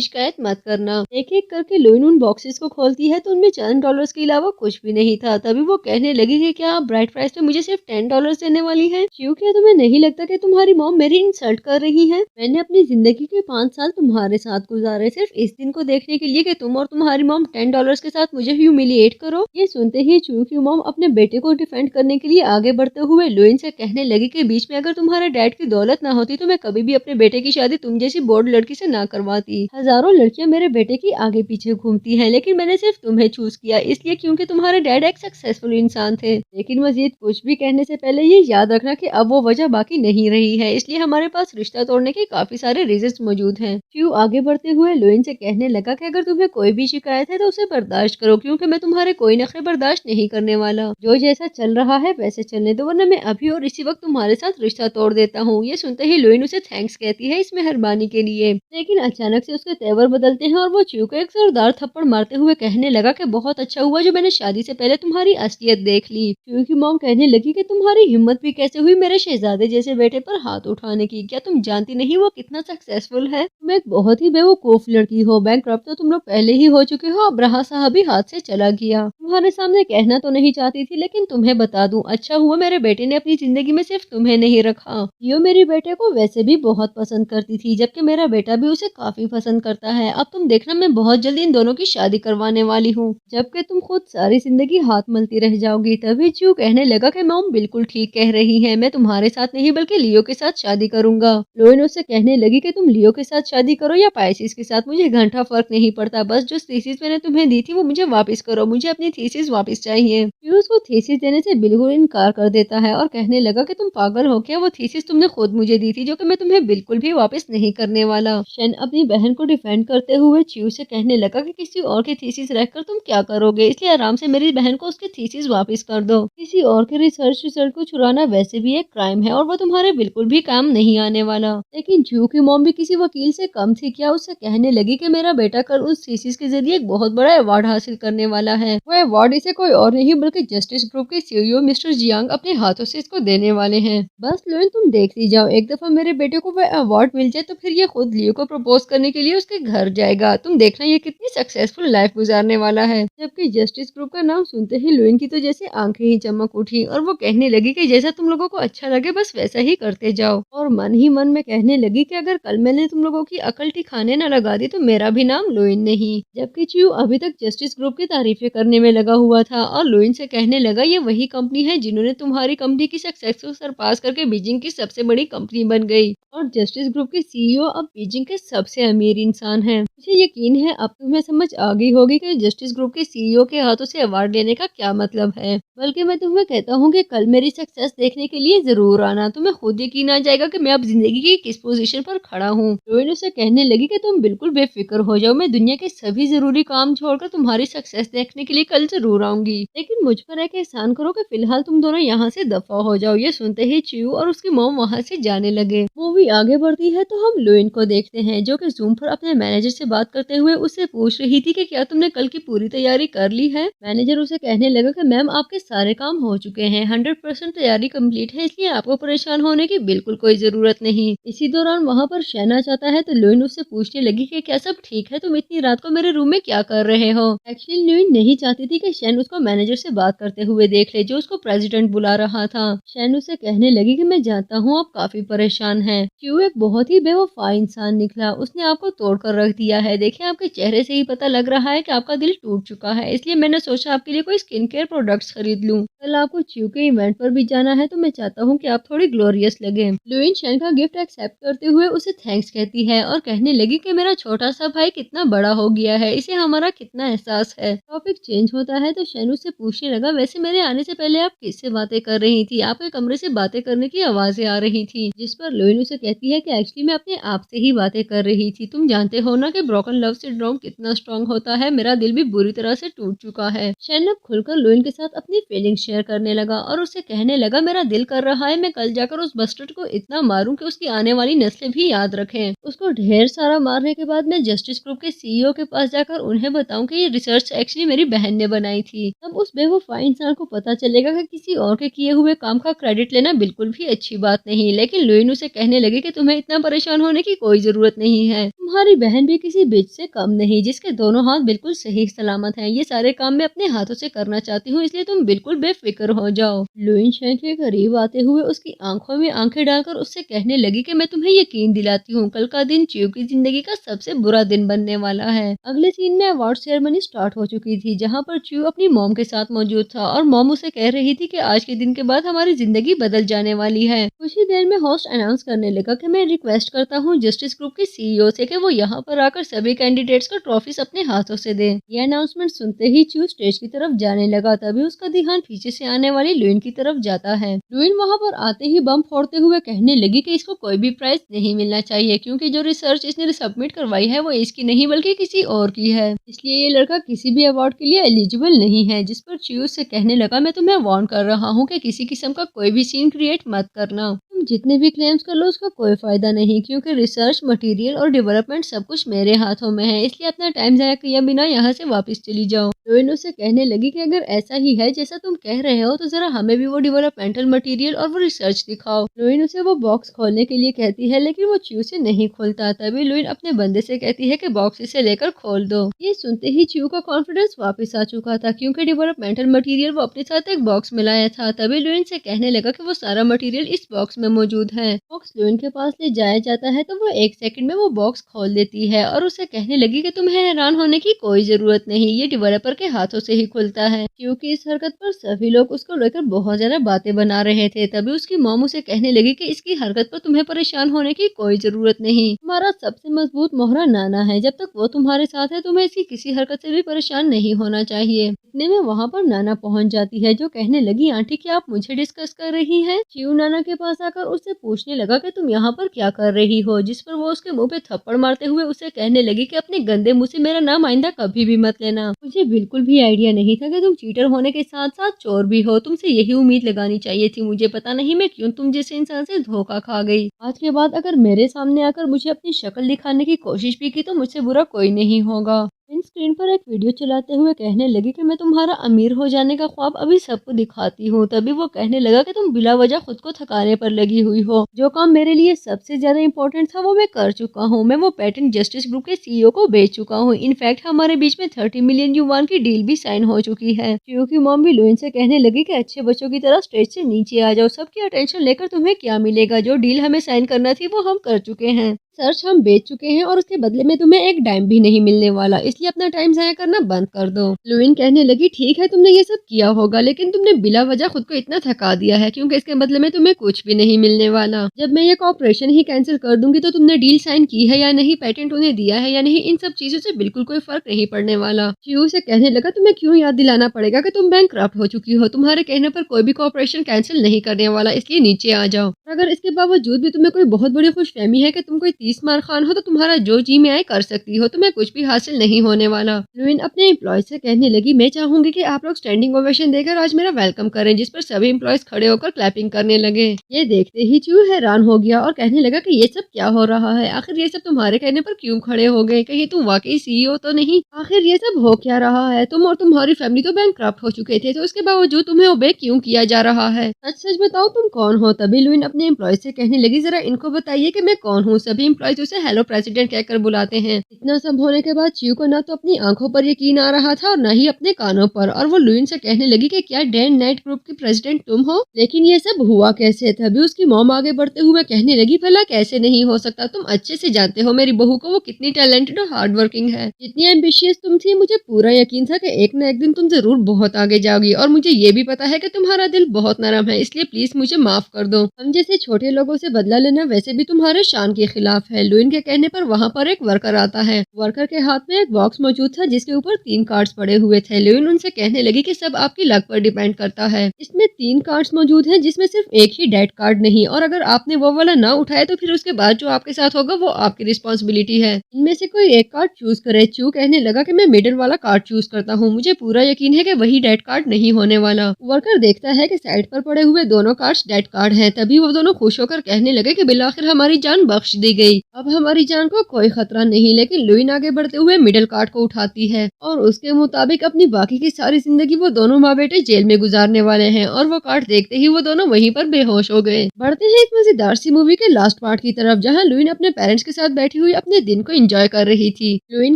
शिकायत मत करना। एक एक करके लुइन उन बॉक्सेस को खोलती है तो उनमें $10 के अलावा कुछ भी नहीं था। तभी वो कहने लगी कि क्या आप ब्राइड प्राइस पे मुझे सिर्फ $10 देने वाली है? क्यों, क्या तुम्हें नहीं लगता कि तुम्हारी मॉम मेरी इंसल्ट कर रही है? मैंने अपनी जिंदगी के 5 साल तुम्हारे साथ गुजारे सिर्फ इस दिन को देखने के लिए कि तुम और तुम्हारी मॉम $10 के साथ मुझे ह्यूमिलिएट करो। ये सुनते ही चू की मॉम अपने बेटे को डिफेंड करने के लिए आगे बढ़ते हुए लुइन से कहने लगी कि बीच में अगर तुम्हारे डैड की दौलत ना होती तो मैं कभी भी अपने बेटे की शादी तुम जैसी बोर्ड लड़की से ना करवाती। हजारों लड़कियां मेरे बेटे की आगे पीछे घूमती हैं, लेकिन मैंने सिर्फ तुम्हें चूज किया इसलिए क्योंकि तुम्हारे डैड एक सक्सेसफुल इंसान थे। लेकिन मजीद कुछ भी कहने से पहले ये याद रखना कि अब वो वजह बाकी नहीं रही है, इसलिए हमारे पास रिश्ता तोड़ने के काफी सारे रीजंस मौजूद हैं। चू आगे बढ़ते हुए लुइन से कहने लगा कि अगर तुम्हें कोई भी शिकायत है तो उसे बर्दाश्त करो, क्योंकि मैं तुम्हारे कोई नखरे बर्दाश्त नहीं करने वाला। जो जैसा चल रहा है वैसे चलने दो, वरना मैं अभी और इसी वक्त तुम्हारे साथ रिश्ता तोड़ देता हूँ। ये सुनते ही लुइन उसे थैंक्स कहती है इस मेहरबानी के लिए, लेकिन अचानक से उसके तेवर बदलते हैं और वो चू को एक जोरदार थप्पड़ मारते हुए कहने लगा कि बहुत अच्छा हुआ जो मैंने शादी से पहले तुम्हारी असलियत देख ली। चू की मॉम कहने लगी कि तुम्हारी हिम्मत भी कैसे हुई मेरे शहजादे जैसे बेटे पर हाथ उठाने की, क्या तुम जानती नहीं वो कितना सक्सेसफुल है? तुम एक बहुत ही बेवकूफ लड़की हो, बैंकक्रप्ट तो तुम लोग पहले ही हो चुके हो, अब रहा साहब भी हाथ से चला गया। तुम्हारे सामने कहना तो नहीं चाहती थी, लेकिन तुम्हें बता दूं अच्छा हुआ मेरे बेटे ने अपनी जिंदगी में सिर्फ तुम्हें नहीं रखा। यो मेरे बेटे को वैसे भी बहुत पसंद करती थी, जबकि मेरा बेटा भी उसे काफी पसंद करता है। अब तुम देखना मैं बहुत जल्दी इन दोनों की शादी करवाने वाली हूँ, जबकि तुम खुद सारी जिंदगी हाथ मलती रह जाओगी। तभी चू कहने लगा कि मॉम बिल्कुल ठीक कह रही है, मैं तुम्हारे साथ नहीं बल्कि लियो के साथ शादी करूंगा। लुइन उससे कहने लगी कि तुम लियो के साथ शादी करो या पाइसिस के साथ, मुझे घंटा फर्क नहीं पड़ता, बस जो थीसिस मैंने तुम्हें दी थी वो मुझे वापस करो, मुझे अपनी थीसिस वापस चाहिए। चू उसको थीसिस देने से बिल्कुल इनकार कर देता है और कहने लगा कि तुम पागल हो क्या, वो थीसिस तुमने खुद मुझे दी थी जो कि मैं तुम्हें बिल्कुल भी वापस नहीं करने वाला। शन अपनी बहन को डिफेंड करते हुए चू से कहने लगा कि किसी और की थीसिस रखकर तुम क्या करोगे, इसलिए आराम से मेरी बहन को उसकी थीसिस वापस कर दो। किसी और के रिसर्च को चुराना वैसे भी एक क्राइम है और वो तुम्हारे बिल्कुल भी काम नहीं आने वाला। लेकिन जू की मॉम भी किसी वकील से कम थी क्या, उससे कहने लगी कि मेरा बेटा कल उस थीसिस के जरिए एक बहुत बड़ा अवार्ड हासिल करने वाला है। वो अवार्ड इसे कोई और नहीं बल्कि जस्टिस ग्रुप के सीईओ मिस्टर जियांग अपने हाथों से इसको देने वाले हैं। बस लुइन तुम देखती जाओ, एक दफा मेरे बेटे को वह अवार्ड मिल जाए तो फिर ये खुद लियो को प्रपोज करने के लिए उसके घर जाएगा। तुम देखना ये कितनी सक्सेसफुल लाइफ गुजारने वाला है। जबकि जस्टिस ग्रुप का नाम सुनते ही लुइन की तो जैसे आंखें ही चमक उठी और वो कहने लगी कि जैसा तुम लोगों को अच्छा लगे बस वैसा ही करते जाओ। और मन ही मन में कहने लगी कि अगर कल मैंने तुम लोगों की अकल ठिकाने न लगा दी तो मेरा भी नाम लुइन नहीं। जबकि चू अभी तक जस्टिस ग्रुप की तारीफें करने में लगा हुआ था और लुइन से कहने लगा ये वही कंपनी है जिन्होंने तुम्हारी कंपनी की सक्सेस को सरपास करके बीजिंग की सबसे बड़ी कंपनी बन गई और जस्टिस ग्रुप के सीईओ अब बीजिंग के सबसे अमीर इंसान हैं। मुझे यकीन है अब तुम्हें समझ आ गई होगी कि जस्टिस ग्रुप के सीईओ के हाथों से अवार्ड लेने का क्या मतलब है। बल्कि मैं तुम्हें कहता हूँ कि कल मेरी सक्सेस देखने के लिए जरूर आना, तुम्हें खुद यकीन आ जाएगा कि मैं अब जिंदगी की किस पोजीशन पर खड़ा हूँ। लुइन उसे कहने लगी कि तुम बिल्कुल बेफिक्र हो जाओ, मैं दुनिया के सभी जरूरी काम छोड़कर तुम्हारी सक्सेस देखने के लिए कल जरूर आऊंगी, लेकिन मुझ पर एक एहसान करो कि फिलहाल तुम दोनों यहाँ से दफा हो जाओ। ये सुनते ही चू और उसकी मॉम वहाँ से जाने लगे। मूवी आगे बढ़ती है तो हम लुइन को देखते हैं जो कि जूम पर अपने मैनेजर से बात करते हुए उससे पूछ रही थी कि क्या तुमने कल की पूरी तैयारी कर ली है। मैनेजर उसे कहने लगा कि मैम आपके सारे काम हो चुके हैं, 100% तैयारी कंप्लीट है, इसलिए आपको परेशान होने की बिल्कुल कोई जरूरत नहीं। इसी दौरान वहाँ पर शहना चाहता है तो लुइन उससे पूछने लगी कि क्या सब ठीक है, तुम इतनी रात को मेरे रूम में क्या कर रहे हो। एक्चुअली ल्यूइन नहीं चाहती थी कि शैन उसको मैनेजर से बात करते हुए देख ले, जो उसको प्रेसिडेंट बुला रहा था। शैन उसे कहने लगी कि मैं जानता हूँ आप काफी परेशान हैं। च्यू एक बहुत ही बेवफा इंसान निकला, उसने आपको तोड़कर रख दिया है। देखिए आपके चेहरे से ही पता लग रहा है कि आपका दिल टूट चुका है, इसलिए मैंने सोचा आपके लिए कोई स्किन केयर प्रोडक्ट्स खरीद लूं। कल आपको च्यू के इवेंट पर भी जाना है, तो मैं चाहता हूँ कि आप थोड़ी ग्लोरियस लगे। ल्यूइन शैन का गिफ्ट एक्सेप्ट करते हुए उसे थैंक्स कहती है और कहने लगी कि मेरा छोटा सा भाई कितना बड़ा हो गया है, इसे हमारा कितना एहसास है। टॉपिक चेंज होता है तो शैन उससे पूछने लगा, वैसे मेरे आने से पहले आप किससे बातें कर रही थी? आपके कमरे से बातें करने की आवाजें आ रही थी। जिस पर ल्यूइन उसे कहती है कि एक्चुअली मैं अपने आप से ही बातें कर रही थी। तुम जानते हो ना कि ब्रोकन लव सिंड्रोम कितना स्ट्रांग होता है, मेरा दिल भी बुरी तरह से टूट चुका है। शैन अब खुलकर ल्यूइन के साथ अपनी फीलिंग्स शेयर करने लगा और उससे कहने लगा, मेरा दिल कर रहा है मैं कल जाकर उस बस्टर्ड को इतना मारूं कि उसकी आने वाली नस्लें भी याद रखें। उसको ढेर सारा मारने के बाद मैं जस्टिस ग्रुप के सीईओ के पास जाकर उन्हें बताऊं कि ये रिसर्च एक्चुअली मेरी बहन ने बनाई थी। तब उस बेवफा इंसान को पता चलेगा कि किसी और के किए हुए काम का क्रेडिट लेना बिल्कुल भी अच्छी बात नहीं। लेकिन ल्यूइन उसे कहने लगे कि तुम्हें इतना परेशान होने की कोई जरूरत नहीं है, तुम्हारी बहन भी किसी बिच से कम नहीं जिसके दोनों हाथ बिल्कुल सही सलामत हैं। ये सारे काम मैं अपने हाथों से करना चाहती हूँ, इसलिए तुम बिल्कुल बेफिक्र हो जाओ। ल्यूइन शैन के करीब आते हुए उसकी आंखों में आंखें डालकर उससे कहने लगी कि मैं तुम्हें यकीन दिलाती हूँ कल का दिन च्यू की जिंदगी का सबसे बुरा दिन बनने वाला है। अगले सीन में अवार्ड सेरेमनी स्टार्ट हो चुकी थी, जहाँ पर च्यू अपनी मॉम के साथ मौजूद था और मॉम उसे कह रही थी कि आज के दिन के बाद हमारी जिंदगी बदल जाने वाली है। कुछ ही देर में होस्ट अनाउंस करने लगा कि मैं रिक्वेस्ट करता हूँ जस्टिस ग्रुप के सीईओ से कि वो यहाँ पर आकर सभी कैंडिडेट्स को ट्रॉफीज अपने हाथों से दे। ये अनाउंसमेंट सुनते ही च्यू स्टेज की तरफ जाने लगा, तभी उसका ध्यान पीछे से आने वाली ल्यूइन की तरफ जाता है। ल्यूइन वहाँ पर आते ही बम फोड़ते हुए कहने लगी कि इसको कोई भी प्राइज नहीं मिलना चाहिए, क्योंकि जो रिसर्च इसने सबमिट करवाई है वो इसकी नहीं बल्कि किसी और की है, इसलिए ये लड़का किसी भी अवार्ड के लिए एलिजिबल नहीं है। जिस पर च्यू से कहने लगा, मैं तुम्हें वार्न कर रहा हूँ कि किसी किस्म का कोई भी सीन क्रिएट मत करना। तुम जितने भी क्लेम्स कर लो उसका कोई फायदा नहीं, क्योंकि रिसर्च मटेरियल और डेवलपमेंट सब कुछ मेरे हाथों में है, इसलिए अपना टाइम जाया किए बिना यहाँ से वापस चली जाओ। ल्यूइन उसे कहने लगी कि अगर ऐसा ही है जैसा तुम कह रहे हो तो जरा हमें भी वो डेवलपमेंटल मटेरियल और वो रिसर्च दिखाओ। ल्यूइन उसे वो बॉक्स खोलने के लिए कहती है, लेकिन वो च्यू से नहीं खोलता। तभी ल्यूइन अपने बंदे से कहती है कि बॉक्स इसे लेकर खोल दो। ये सुनते ही च्यू का कॉन्फिडेंस वापस आ चुका था, क्योंकि डेवलपमेंटल मटेरियल वो अपने साथ एक बॉक्स में लाया था। तभी ल्यूइन से कहने लगा कि वो सारा मटेरियल इस बॉक्स में मौजूद है। बॉक्स ल्यूइन के पास ले जाया जाता है तो वो 1 सेकंड में वो बॉक्स खोल देती है और उसे कहने लगी कि तुम्हें हैरान होने की कोई जरूरत नहीं, ये डेवलपर के हाथों से ही खुलता है। क्योंकि इस हरकत पर सभी लोग उसको लेकर बहुत ज्यादा बातें बना रहे थे। तभी उसकी मॉम उसे कहने लगी कि इसकी हरकत पर तुम्हें परेशान होने की कोई जरूरत नहीं, तुम्हारा सबसे मजबूत मोहरा नाना है, जब तक वो तुम्हारे साथ है तुम्हें इसकी किसी हरकत से भी परेशान नहीं होना चाहिए। इतने में वहाँ पर नाना पहुँच जाती है, जो कहने लगी, आंटी क्या आप मुझे डिस्कस कर रही हैं? च्यू नाना के पास आकर उससे पूछने लगा कि तुम यहाँ पर क्या कर रही हो, जिस पर वो उसके मुंह पे थप्पड़ मारते हुए उसे कहने लगी कि अपने गंदे मुंह से मेरा नाम आइंदा कभी भी मत लेना। मुझे बिल्कुल भी आइडिया नहीं था कि तुम चीटर होने के साथ साथ चोर भी हो, तुमसे यही उम्मीद लगानी चाहिए थी। मुझे पता नहीं मैं क्यों तुम जैसे इंसान से धोखा खा गई। आज के बाद अगर मेरे सामने आकर मुझे अपनी शक्ल दिखाने की कोशिश भी की तो मुझसे बुरा कोई नहीं होगा। स्क्रीन पर एक वीडियो चलाते हुए कहने लगी कि मैं तुम्हारा अमीर हो जाने का ख्वाब अभी सबको दिखाती हूँ। तभी वो कहने लगा कि तुम बिला वजह खुद को थकाने पर लगी हुई हो, जो काम मेरे लिए सबसे ज्यादा इम्पोर्टेंट था वो मैं कर चुका हूँ। मैं वो पेटेंट जस्टिस ग्रुप के सीईओ को बेच चुका हूँ। इनफैक्ट हमारे बीच में 30 मिलियन युवान की डील भी साइन हो चुकी है। च्यू की मॉम भी ल्यूइन से कहने लगी कि अच्छे बच्चों की तरह स्टेज से नीचे आ जाओ, सबकी अटेंशन लेकर तुम्हें क्या मिलेगा, जो डील हमें साइन करना थी वो हम कर चुके हैं, सर्च हम बेच चुके हैं और उसके बदले में तुम्हें एक डाइम भी नहीं मिलने वाला, इसलिए अपना टाइम जाया करना बंद कर दो। ल्यूइन कहने लगी, ठीक है तुमने ये सब किया होगा, लेकिन तुमने बिला वजह खुद को इतना थका दिया है, क्योंकि इसके बदले में तुम्हें कुछ भी नहीं मिलने वाला। जब मैं ये कॉर्पोरेशन ही कैंसिल कर दूंगी तो तुमने डील साइन की है या नहीं, पेटेंट उन्हें दिया है या नहीं, इन सब चीजों से बिल्कुल कोई फर्क नहीं पड़ने वाला। च्यू से कहने लगा, तुम्हें क्यों याद दिलाना पड़ेगा कि तुम बैंकक्रप्ट हो चुकी हो, तुम्हारे कहने पर कोई भी कॉर्पोरेशन कैंसिल नहीं करने वाला, इसलिए नीचे आ जाओ। अगर इसके बावजूद भी तुम्हें कोई बहुत बड़ी खुशफहमी है कि तुम कोई 30 मार खान हो तो तुम्हारा जो जी में आए कर सकती हो, तुम्हें कुछ भी हासिल नहीं होने वाला। ल्यूइन अपने एम्प्लॉय से कहने लगी, मैं चाहूंगी कि आप लोग स्टैंडिंग ओवेशन देकर आज मेरा वेलकम करें, जिस पर सभी एम्प्लॉयज खड़े होकर क्लैपिंग करने लगे। ये देखते ही च्यू हैरान हो गया और कहने लगा कि ये सब क्या हो रहा है, आखिर ये सब तुम्हारे कहने पर क्यों खड़े हो गए, कहीं तुम वाकई सीईओ तो नहीं, आखिर ये सब हो क्या रहा है, तुम और तुम्हारी फैमिली तो बैंकक्रप्ट हो चुके थे, तो इसके बावजूद तुम्हें ओबे क्यों किया जा रहा है, सच सच बताओ तुम कौन हो। तभी ल्यूइन अपने एम्प्लॉय से कहने लगी, जरा इनको बताइए कि मैं कौन हूँ। सभी एम्प्लॉयज उसे हेलो प्रेसिडेंट कहकर बुलाते हैं। इतना सब होने के बाद च्यू को ना तो अपनी आंखों पर यकीन आ रहा था और न ही अपने कानों पर, और वो लुइन से कहने लगी कि क्या डे एंड नाइट ग्रुप की प्रेसिडेंट तुम हो? लेकिन ये सब हुआ कैसे? तभी उसकी मॉम आगे बढ़ते हुए कहने लगी, भला कैसे नहीं हो सकता, तुम अच्छे से जानते हो मेरी बहू को, वो कितनी टैलेंटेड और हार्ड वर्किंग है। जितनी एम्बिशियस तुम थी, मुझे पूरा यकीन था कि एक न एक दिन तुम जरूर बहुत आगे जाओगी, और मुझे ये भी पता है कि तुम्हारा दिल बहुत नरम है, इसलिए प्लीज मुझे माफ कर दो। हम जैसे छोटे लोगों से बदला लेना वैसे भी तुम्हारे शान के खिलाफ है। लुइन के कहने पर वहाँ पर एक वर्कर आता है। वर्कर के हाथ में एक बॉक्स मौजूद था जिसके ऊपर 3 कार्ड्स पड़े हुए थे। लुइन उनसे कहने लगी कि सब आपकी लक पर डिपेंड करता है। इसमें 3 कार्ड्स मौजूद हैं जिसमें सिर्फ एक ही डेड कार्ड नहीं, और अगर आपने वो वाला ना उठाया तो फिर उसके बाद जो आपके साथ होगा वो आपकी रिस्पॉन्सिबिलिटी है। इनमें से कोई एक कार्ड चूज करे। च्यू कहने लगा कि मैं मिडिल वाला कार्ड चूज करता हूँ, मुझे पूरा यकीन है कि वही डेड कार्ड नहीं होने वाला। वर्कर देखता है कि साइड पर पड़े हुए दोनों कार्ड्स डेड कार्ड हैं। तभी वो दोनों खुश होकर कहने लगे कि बिलाखिर हमारी जान बख्श दी गई, अब हमारी जान को कोई खतरा नहीं। लेकिन लुइन आगे बढ़ते हुए मिडिल कार्ड को उठाती है और उसके मुताबिक अपनी बाकी की सारी जिंदगी वो दोनों माँ बेटे जेल में गुजारने वाले हैं, और वो कार्ड देखते ही वो दोनों वहीं पर बेहोश हो गए। बढ़ते हैं इस मजेदार सी मूवी के लास्ट पार्ट की तरफ, जहाँ लुइन अपने पेरेंट्स के साथ बैठी हुई अपने दिन को एंजॉय कर रही थी। लुइन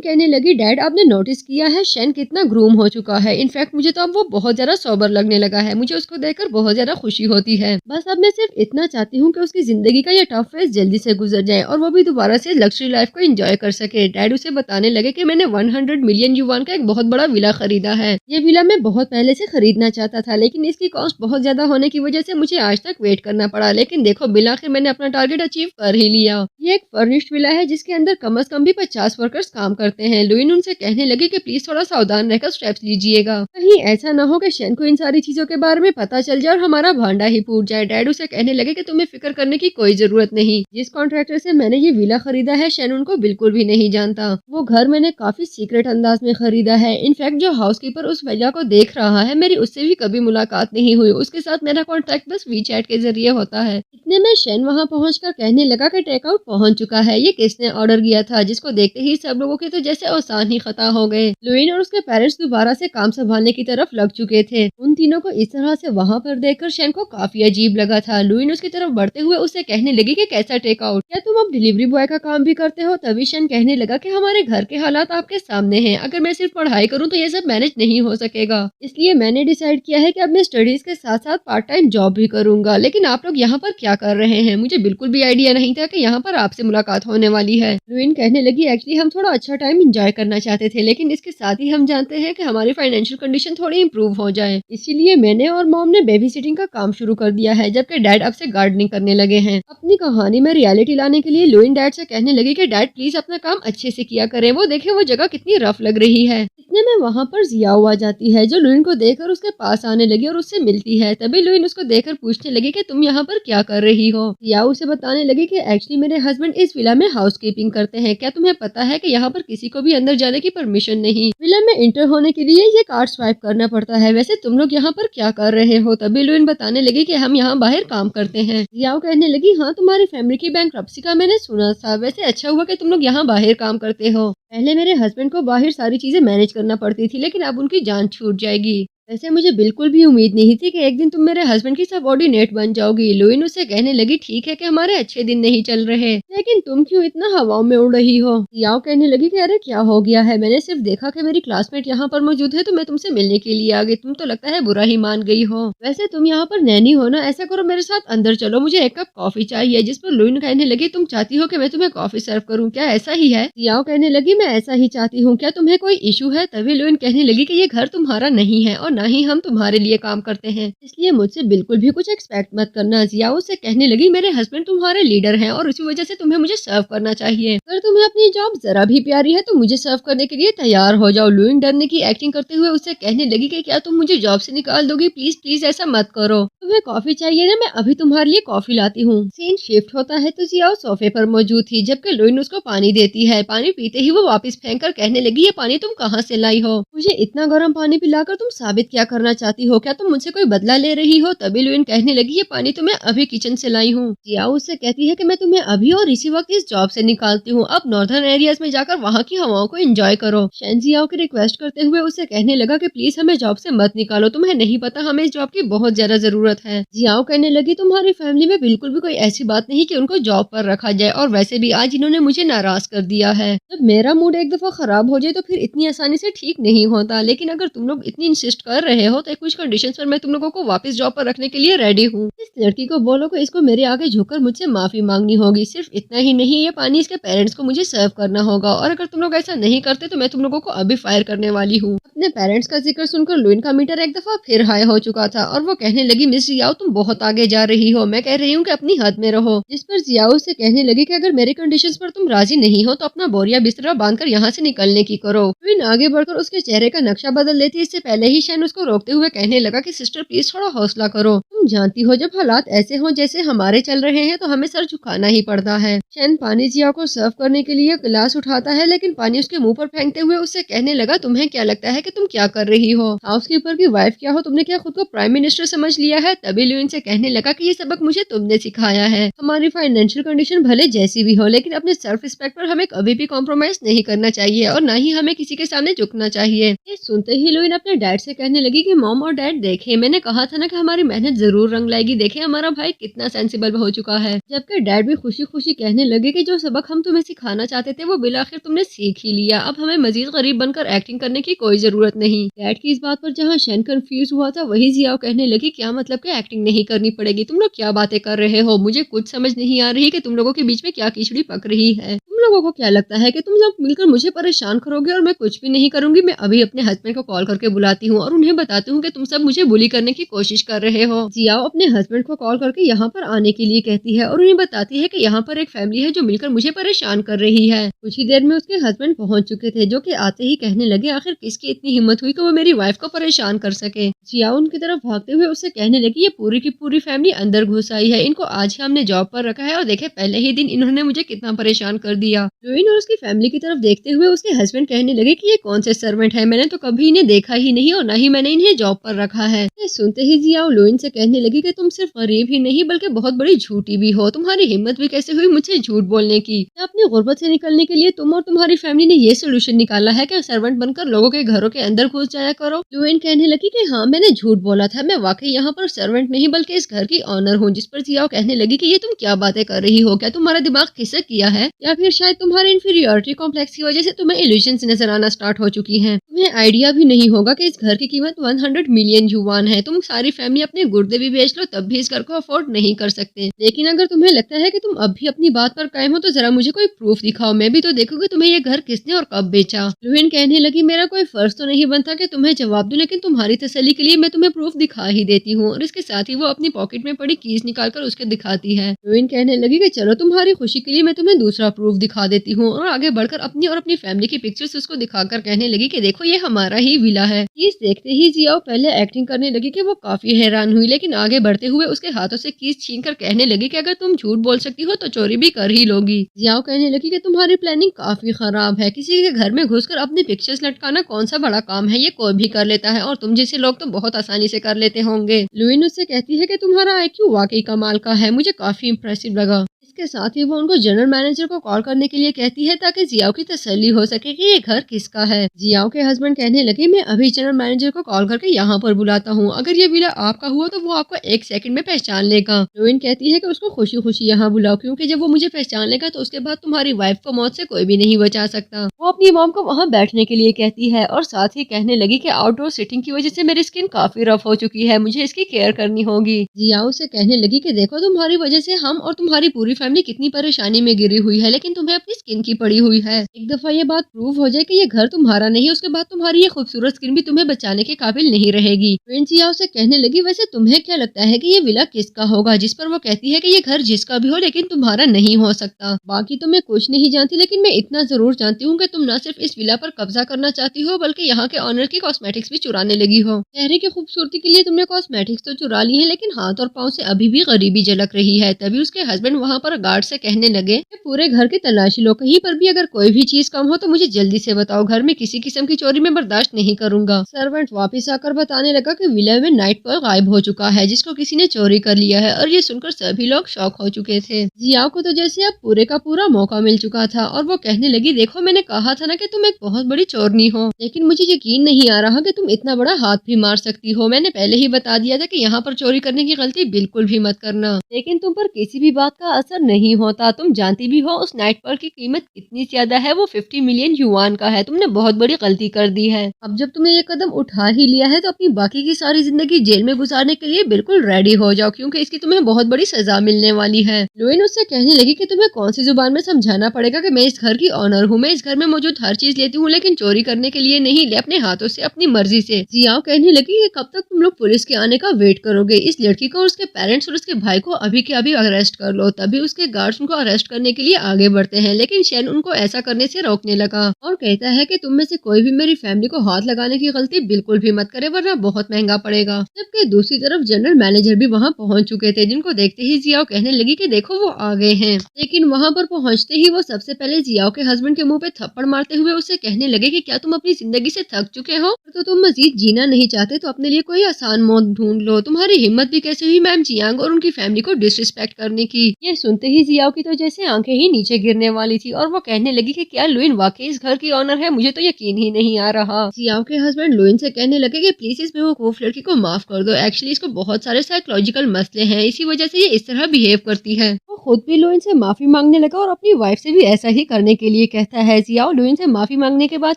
कहने लगी, डैड आपने नोटिस किया है शेन कितना ग्रूम हो चुका है? इनफैक्ट मुझे तो अब वो बहुत ज्यादा सोबर लगने लगा है, मुझे उसको देखकर बहुत ज्यादा खुशी होती है। बस अब मैं सिर्फ इतना चाहती हूँ कि उसकी जिंदगी का ये टफ फेज जल्दी से गुजर जाए और वो भी दोबारा से लग्जरी लाइफ को एंजॉय कर सके। डैड उसे बताने लगे कि मैंने 100 मिलियन युवान का एक बहुत बड़ा विला खरीदा है। ये विला मैं बहुत पहले से खरीदना चाहता था, लेकिन इसकी कॉस्ट बहुत ज्यादा होने की वजह से मुझे आज तक वेट करना पड़ा। लेकिन देखो बिलाखिर मैंने अपना टारगेट अचीव कर ही लिया। ये एक फर्निश्ड विला है जिसके अंदर कम से कम भी 50 वर्कर्स काम करते हैं। लुइन उनसे कहने लगी कि प्लीज थोड़ा सावधान रहकर स्टेप्स लीजिएगा, कहीं ऐसा ना हो कि शेन को इन सारी चीजों के बारे में पता चल जाए और हमारा भांडा ही फूट जाए। डैड उसे कहने लगे कि तुम्हें फिक्र करने की कोई जरूरत नहीं, जिस कॉन्ट्रैक्टर से मैंने ये विला खरीदा है शेन उनको बिल्कुल भी नहीं जानता। वो घर मैंने काफी सीक्रेट अंदाज में खरीदा है। इनफैक्ट जो हाउसकीपर उस विला को देख रहा है, मेरी उससे भी कभी मुलाकात नहीं हुई, उसके साथ मेरा कॉन्टैक्ट बस वीचैट के जरिए होता है। इतने में शेन वहाँ पहुँचकर कहने लगा कि टेकआउट पहुँच चुका है, ये किसने ऑर्डर किया था? जिसको देखते ही सब लोगों के तो जैसे आसान ही खता हो गए। लुइन और उसके पेरेंट्स दोबारा से काम संभालने की तरफ लग चुके थे। उन तीनों को इस तरह से वहाँ पर देखकर शेन को काफी अजीब लगा था। लुइन उसकी तरफ बढ़ते हुए उससे कहने लगी कि कैसा टेकआउट, क्या तुम अब डिलीवरी बॉय का काम भी करते हो? तभी शेन कहने लगा कि हमारे घर के हालात आपके सामने हैं, अगर मैं सिर्फ पढ़ाई करूँ तो ये सब मैनेज नहीं हो सकेगा, इसलिए मैंने डिसाइड किया है कि अब मैं स्टडीज के साथ साथ पार्ट टाइम जॉब भी करूंगा। लेकिन आप लोग यहाँ पर क्या कर रहे हैं? मुझे बिल्कुल भी आइडिया नहीं था कि यहाँ पर आपसे मुलाकात होने वाली है। लुइन कहने लगी, एक्चुअली हम थोड़ा अच्छा टाइम एंजॉय करना चाहते थे, लेकिन इसके साथ ही हम जानते हैं कि हमारी फाइनेंशियल कंडीशन थोड़ी इंप्रूव हो जाए, इसीलिए मैंने और मॉम ने बेबी सिटिंग का काम शुरू कर दिया है, जबकि डैड अब से गार्डनिंग करने लगे हैं। अपनी कहानी में रियलिटी लाने के लिए लुइन डैड से कहने लगी कि डैड प्लीज अपना काम अच्छे से किया करें, वो देखे वो जगह कितनी रफ लग रही है। इतने में वहाँ पर जियाओ आ जाती है, जो लुइन को देखकर उसके पास आने लगी और उससे मिलती है। तभी लुइन उसको देखकर पूछने लगी कि तुम यहाँ पर क्या कर रही हो? जियाओ उसे बताने लगी कि एक्चुअली मेरे हस्बैंड इस विला में हाउसकीपिंग करते हैं, क्या तुम्हें पता है कि यहाँ पर किसी को भी अंदर जाने की परमिशन नहीं, विला में इंटर होने के लिए ये कार्ड स्वाइप करना पड़ता है। वैसे तुम लोग यहाँ पर क्या कर रहे हो? तभी लुइन बताने लगी कि हम यहाँ बाहर काम करते हैं। जियाओ कहने लगी, हाँ तुम्हारी फैमिली की बैंकरप्सी का मैंने सुना था, वैसे अच्छा हुआ कि तुम लोग यहाँ बाहर काम करते हो। पहले मेरे हस्बैंड को बाहर सारी चीजें मैनेज करना पड़ती थी, लेकिन अब उनकी जान छूट जाएगी। वैसे मुझे बिल्कुल भी उम्मीद नहीं थी कि एक दिन तुम मेरे हस्बैंड की सबऑर्डिनेट बन जाओगी। लुइन उससे कहने लगी, ठीक है कि हमारे अच्छे दिन नहीं चल रहे, लेकिन तुम क्यों इतना हवाओं में उड़ रही हो? जियाओ कहने लगी कि अरे क्या हो गया है, मैंने सिर्फ देखा कि मेरी क्लासमेट यहाँ पर मौजूद है तो मैं तुमसे मिलने के लिए आ गई, तुम तो लगता है बुरा ही मान गई हो। वैसे तुम यहाँ पर नैनी हो ना, ऐसा करो मेरे साथ अंदर चलो, मुझे एक कप कॉफी चाहिए। जिस पर लुइन कहने लगी, तुम चाहती हो कि मैं तुम्हें कॉफी सर्व करूँ, क्या ऐसा ही है? जियाओ कहने लगी, मैं ऐसा ही चाहती हूँ, क्या तुम्हें कोई इशू है? तभी लुइन कहने लगी कि ये घर तुम्हारा नहीं है और न ही हम तुम्हारे लिए काम करते हैं, इसलिए मुझसे बिल्कुल भी कुछ एक्सपेक्ट मत करना। जियाओ से कहने लगी, मेरे हस्बैंड तुम्हारे लीडर हैं और उसी वजह से तुम्हें मुझे सर्व करना चाहिए। अगर तुम्हें अपनी जॉब जरा भी प्यारी है तो मुझे सर्व करने के लिए तैयार हो जाओ। लुइन डरने की एक्टिंग करते हुए उससे कहने लगी कि क्या तुम मुझे जॉब से निकाल दोगी? प्लीज प्लीज ऐसा मत करो, तुम्हें कॉफी चाहिए ना, मैं अभी तुम्हारे लिए कॉफी लाती हूँ। सीन शिफ्ट होता है तो जियाओ सोफे पर मौजूद थी, जबकि लुइन उसको पानी देती है। पानी पीते ही वो वापस फेंक कर कहने लगी, ये पानी तुम कहाँ से लाई हो? मुझे इतना गर्म पानी पिलाकर तुम साबित क्या करना चाहती हो? क्या तुम मुझसे कोई बदला ले रही हो? तभी लुइन कहने लगी ये पानी तो मैं अभी किचन से लाई हूँ। जियाओ उससे कहती है कि मैं तुम्हें अभी और इसी वक्त इस जॉब से निकालती हूँ। अब नॉर्दर्न एरियाज में जाकर वहाँ की हवाओं को एंजॉय करो। शेन जियाओ की रिक्वेस्ट करते हुए उससे कहने लगा कि प्लीज हमें जॉब से मत निकालो, तुम्हें नहीं पता हमें इस जॉब की बहुत ज्यादा जरूरत है। जियाओ कहने लगी तुम्हारी फैमिली में बिल्कुल भी कोई ऐसी बात नहीं कि उनको जॉब पर रखा जाए, और वैसे भी आज इन्होंने मुझे नाराज कर दिया है। जब मेरा मूड एक दफा खराब हो जाए तो फिर इतनी आसानी से ठीक नहीं होता, लेकिन अगर तुम लोग इतनी इंसिस्ट कर रहे हो तो कुछ कंडीशंस पर मैं तुम लोगों को वापस जॉब पर रखने के लिए रेडी हूँ। इस लड़की को बोलो कि इसको मेरे आगे झुककर मुझसे माफी मांगनी होगी। सिर्फ इतना ही नहीं, ये पानी इसके पेरेंट्स को मुझे सर्व करना होगा, और अगर तुम लोग ऐसा नहीं करते तो मैं तुम लोगों को अभी फायर करने वाली हूँ। अपने पेरेंट्स का जिक्र सुनकर लुइन का मीटर एक दफा फिर हाई हो चुका था और वो कहने लगी मिस जियाओ तुम बहुत आगे जा रही हो, मैं कह रही हूँ कि अपनी हद में रहो। जिस पर जियाओ से कहने लगी कि अगर मेरे कंडीशंस पर तुम राजी नहीं हो तो अपना बोरिया बिस्तरा बांधकर यहाँ से निकलने की करो। लुइन आगे बढ़कर उसके चेहरे का नक्शा बदल लेती, इससे पहले ही शैन उसको रोकते हुए कहने लगा कि सिस्टर प्लीज थोड़ा हौसला करो, तुम जानती हो जब हालात ऐसे हो जैसे हमारे चल रहे हैं तो हमें सर झुकाना ही पड़ता है। शैन पानी जियाओ को सर्व करने के लिए गिलास उठाता है, लेकिन पानी उसके मुंह पर फेंकते हुए उससे कहने लगा तुम्हें क्या लगता है कि तुम क्या कर रही हो? हाउसकीपर की वाइफ क्या हो, तुमने क्या खुद को प्राइम मिनिस्टर समझ लिया है? तभी लुइन से कहने लगा कि ये सबक मुझे तुमने सिखाया है। हमारी फाइनेंशियल कंडीशन भले जैसी भी हो, लेकिन अपने सेल्फ रिस्पेक्ट पर हमें कभी भी कॉम्प्रोमाइज नहीं करना चाहिए और न ही हमें किसी के सामने झुकना चाहिए। ये सुनते ही लुइन अपने डैड से कहने लगी कि मॉम और डैड देखें, मैंने कहा था ना कि हमारी मेहनत जरूर रंग लाएगी, देखें हमारा भाई कितना सेंसिबल हो चुका है। जबकि डैड भी खुशी खुशी कहने लगे कि जो सबक हम तुम्हें सिखाना चाहते थे वो बिलाखिर तुमने सीख ही लिया, अब हमें मजीद गरीब बनकर एक्टिंग करने की कोई जरूरत नहीं। डैड की इस बात पर जहाँ शैन कंफ्यूज हुआ था वही जियाओ कहने लगी क्या मतलब कि एक्टिंग नहीं करनी पड़ेगी, तुम लोग क्या बातें कर रहे हो? मुझे कुछ समझ नहीं आ रही कि तुम लोगों के बीच में क्या खिचड़ी पक रही है। तुम लोगों को क्या लगता है कि तुम लोग मिलकर मुझे परेशान करोगे और मैं कुछ भी नहीं करूंगी? मैं अभी अपने हस्बैंड को कॉल करके बुलाती हूँ और उन्हें बताती हूँ कि तुम सब मुझे बुली करने की कोशिश कर रहे हो। जियाओ अपने हस्बैंड को कॉल करके यहाँ पर आने के लिए कहती है और उन्हें बताती है कि यहाँ पर एक फैमिली है जो मिलकर मुझे परेशान कर रही है। कुछ ही देर में उसके हस्बैंड पहुंच चुके थे, जो कि आते ही कहने लगे आखिर किसकी इतनी हिम्मत हुई कि वो मेरी वाइफ को परेशान कर सके। जियाओ उनकी तरफ भागते हुए उससे कहने लगी ये पूरी की पूरी फैमिली अंदर घुस आई है, इनको आज ही हमने जॉब पर रखा है और देखे पहले ही दिन इन्होंने मुझे कितना परेशान कर दिया। लुइन और उसकी फैमिली की तरफ देखते हुए उसके हस्बैंड कहने लगे कि ये कौन से सर्वेंट है, मैंने तो कभी इन्हें देखा ही नहीं और न ही मैंने इन्हें जॉब पर रखा है। सुनते ही जियाओ लुइन से कहने लगी कि तुम सिर्फ गरीब ही नहीं बल्कि बहुत बड़ी झूठी भी हो, तुम्हारी हिम्मत भी कैसे हुई मुझसे झूठ बोलने की? अपनी गुर्बत से निकलने के लिए तुम और तुम्हारी फैमिली ने ये सोल्यूशन निकाला है कि सर्वेंट बनकर लोगों के घरों के अंदर घुस जाया करो। लुइन कहने लगी कि हाँ मैंने झूठ बोला था, मैं वाकई यहाँ पर सर्वेंट नहीं बल्कि इस घर की ऑनर हूँ। जिस पर जियाओ कहने लगी कि ये तुम क्या बातें कर रही हो, क्या तुम्हारा दिमाग खिसक गया है या फिर शायद तुम्हारे इंफीरियरिटी कॉम्प्लेक्स की वजह से तुम्हें इल्यूजन्स नजर आना स्टार्ट हो चुकी हैं। तुम्हें आइडिया भी नहीं होगा कि इस घर की कीमत 100 मिलियन युवान है। तुम सारी फैमिली अपने गुर्दे भी बेच लो तब भी इस घर को अफोर्ड नहीं कर सकते। लेकिन अगर तुम्हें लगता है कि तुम अब भी अपनी बात पर कायम हो तो जरा मुझे कोई प्रूफ दिखाओ, मैं भी तो देखूंगी तुम्हें ये घर किसने और कब बेचा। लुइन कहने लगी मेरा कोई फर्ज तो नहीं बनता कि तुम्हें जवाब दूं, लेकिन तुम्हारी तसल्ली के लिए मैं तुम्हें प्रूफ दिखा ही देती हूँ। और इसके साथ ही वो अपनी पॉकेट में पड़ी कीज निकालकर उसके दिखाती है। लुइन कहने लगी कि चलो तुम्हारी खुशी के लिए मैं तुम्हें दूसरा प्रूफ दिखा देती हूँ, और आगे बढ़कर अपनी और अपनी फैमिली की पिक्चर्स उसको दिखाकर कहने लगी कि देखो ये हमारा ही विला है। कीज देखते ही जियाओ पहले एक्टिंग करने लगी कि वो काफी हैरान हुई, लेकिन आगे बढ़ते हुए उसके हाथों से कीज छीनकर कहने लगी कि अगर तुम झूठ बोल सकती हो तो चोरी भी कर ही लोगी। जियाओ कहने लगी कि तुम्हारी प्लानिंग काफी खराब है, किसी के घर में घुसकर अपनी पिक्चर्स लटकाना कौन सा बड़ा काम है, ये कोई भी कर लेता है और तुम जैसे लोग तो बहुत आसानी से कर लेते होंगे। लुइन उससे कहती है कि तुम्हारा IQ वाकई कमाल का है, मुझे काफी इम्प्रेसिव लगा। इसके साथ ही वो उनको जनरल मैनेजर को कॉल करने के लिए कहती है ताकि जियाओ की तसल्ली हो सके कि ये घर किसका है। जियाओ के हस्बैंड कहने लगे मैं अभी जनरल मैनेजर को कॉल करके यहाँ पर बुलाता हूँ, अगर ये विला आपका हुआ तो वो आपको 1 सेकंड में पहचान लेगा। लुइन कहती है कि उसको खुशी खुशी यहाँ बुलाओ, क्योंकि जब वो मुझे पहचान लेगा तो उसके बाद तुम्हारी वाइफ को मौत से कोई भी नहीं बचा सकता। वो अपनी मॉम को वहाँ बैठने के लिए कहती है और साथ ही कहने लगी कि आउटडोर सिटिंग की वजह से मेरी स्किन काफी रफ हो चुकी है, मुझे इसकी केयर करनी होगी। जियाओ से कहने लगी कि देखो तुम्हारी वजह से हम और तुम्हारी पूरी फैमिली कितनी परेशानी में गिरी हुई है, लेकिन तुम्हें अपनी स्किन की पड़ी हुई है। एक दफा ये बात प्रूव हो जाए कि ये घर तुम्हारा नहीं, उसके बाद तुम्हारी ये खूबसूरत स्किन भी तुम्हें बचाने के काबिल नहीं रहेगी। फ्रेंड जियाओ से कहने लगी वैसे तुम्हें क्या लगता है कि ये विला किसका होगा? जिस पर वो कहती है कि ये घर जिसका भी हो लेकिन तुम्हारा नहीं हो सकता। बाकी तो मैं कुछ नहीं जानती, लेकिन मैं इतना जरूर जानती हूँ कि तुम न सिर्फ इस विला पर कब्जा करना चाहती हो बल्कि यहाँ के ऑनर की कॉस्मेटिक्स भी चुराने लगी हो। चेहरे की खूबसूरती के लिए तुमने कॉस्मेटिक्स तो चुरा ली है, लेकिन हाथ और पाँव से अभी भी गरीबी झलक रही है। तभी उसके हस्बैंड वहाँ पर और गार्ड से कहने लगे कि पूरे घर की तलाशी लो, कहीं पर भी अगर कोई भी चीज कम हो तो मुझे जल्दी से बताओ, घर में किसी किस्म की चोरी में बर्दाश्त नहीं करूंगा। सर्वेंट वापस आकर बताने लगा कि विला में नाइट पर्ल गायब हो चुका है, जिसको किसी ने चोरी कर लिया है। और ये सुनकर सभी लोग शॉक हो चुके थे। जियाओ को तो जैसे अब पूरे का पूरा मौका मिल चुका था और वो कहने लगी, देखो मैंने कहा था ना कि तुम एक बहुत बड़ी चोरनी हो, लेकिन मुझे यकीन नहीं आ रहा कि तुम इतना बड़ा हाथ भी मार सकती हो। मैंने पहले ही बता दिया था कि यहाँ पर चोरी करने की गलती बिल्कुल भी मत करना, लेकिन तुम पर किसी भी बात का असर नहीं होता। तुम जानती भी हो उस नाइट पर्ल की कीमत कितनी ज्यादा है, वो 50 मिलियन युआन का है। तुमने बहुत बड़ी गलती कर दी है। अब जब तुमने ये कदम उठा ही लिया है तो अपनी बाकी की सारी जिंदगी जेल में गुजारने के लिए बिल्कुल रेडी हो जाओ, क्योंकि इसकी तुम्हें बहुत बड़ी सजा मिलने वाली है। लुइन उससे कहने लगी कि तुम्हें कौन सी जुबान में समझाना पड़ेगा कि मैं इस घर की ऑनर हूँ, मैं इस घर में मौजूद हर चीज लेती हूँ, लेकिन चोरी करने के लिए नहीं, ले अपने हाथों से, अपनी मर्जी से। जियाओ कहने लगी कि कब तक तुम लोग पुलिस के आने का वेट करोगे, इस लड़की को और उसके पेरेंट्स और उसके भाई को अभी के अभी अरेस्ट कर लो। तभी उसके गार्ड्स उनको अरेस्ट करने के लिए आगे बढ़ते हैं, लेकिन शेन उनको ऐसा करने से रोकने लगा और कहता है कि तुम में से कोई भी मेरी फैमिली को हाथ लगाने की गलती बिल्कुल भी मत करे, वरना बहुत महंगा पड़ेगा। जबकि दूसरी तरफ जनरल मैनेजर भी वहाँ पहुँच चुके थे, जिनको देखते ही जियाओ कहने लगी कि देखो वो आ गए हैं। लेकिन वहाँ पर पहुँचते ही वो सबसे पहले जियाओ के हस्बैंड के मुंह पे थप्पड़ मारते हुए उससे कहने लगे कि क्या तुम अपनी जिंदगी से थक चुके हो, तो तुम मजीद जीना नहीं चाहते तो अपने लिए कोई आसान मौत ढूंढ लो। तुम्हारी हिम्मत भी कैसे हुई मैम जियांग और उनकी फैमिली को डिसरिस्पेक्ट करने की। ये सुनते ही जियाओ की तो जैसे आंखें ही नीचे गिरने वाली थी और वो कहने लगी कि क्या लुइन वाकई इस घर की ऑनर है, मुझे तो यकीन ही नहीं आ रहा। जियाओ के हस्बैंड लुइन से कहने लगे कि प्लीज इस बेवकूफ लड़की को माफ कर दो, एक्चुअली इसको बहुत सारे साइकोलॉजिकल मसले हैं, इसी वजह से ये इस तरह बिहेव करती है। वो खुद भी लुइन से माफी मांगने लगा और अपनी वाइफ से भी ऐसा ही करने के लिए कहता है। जियाओ लुइन से माफी मांगने के बाद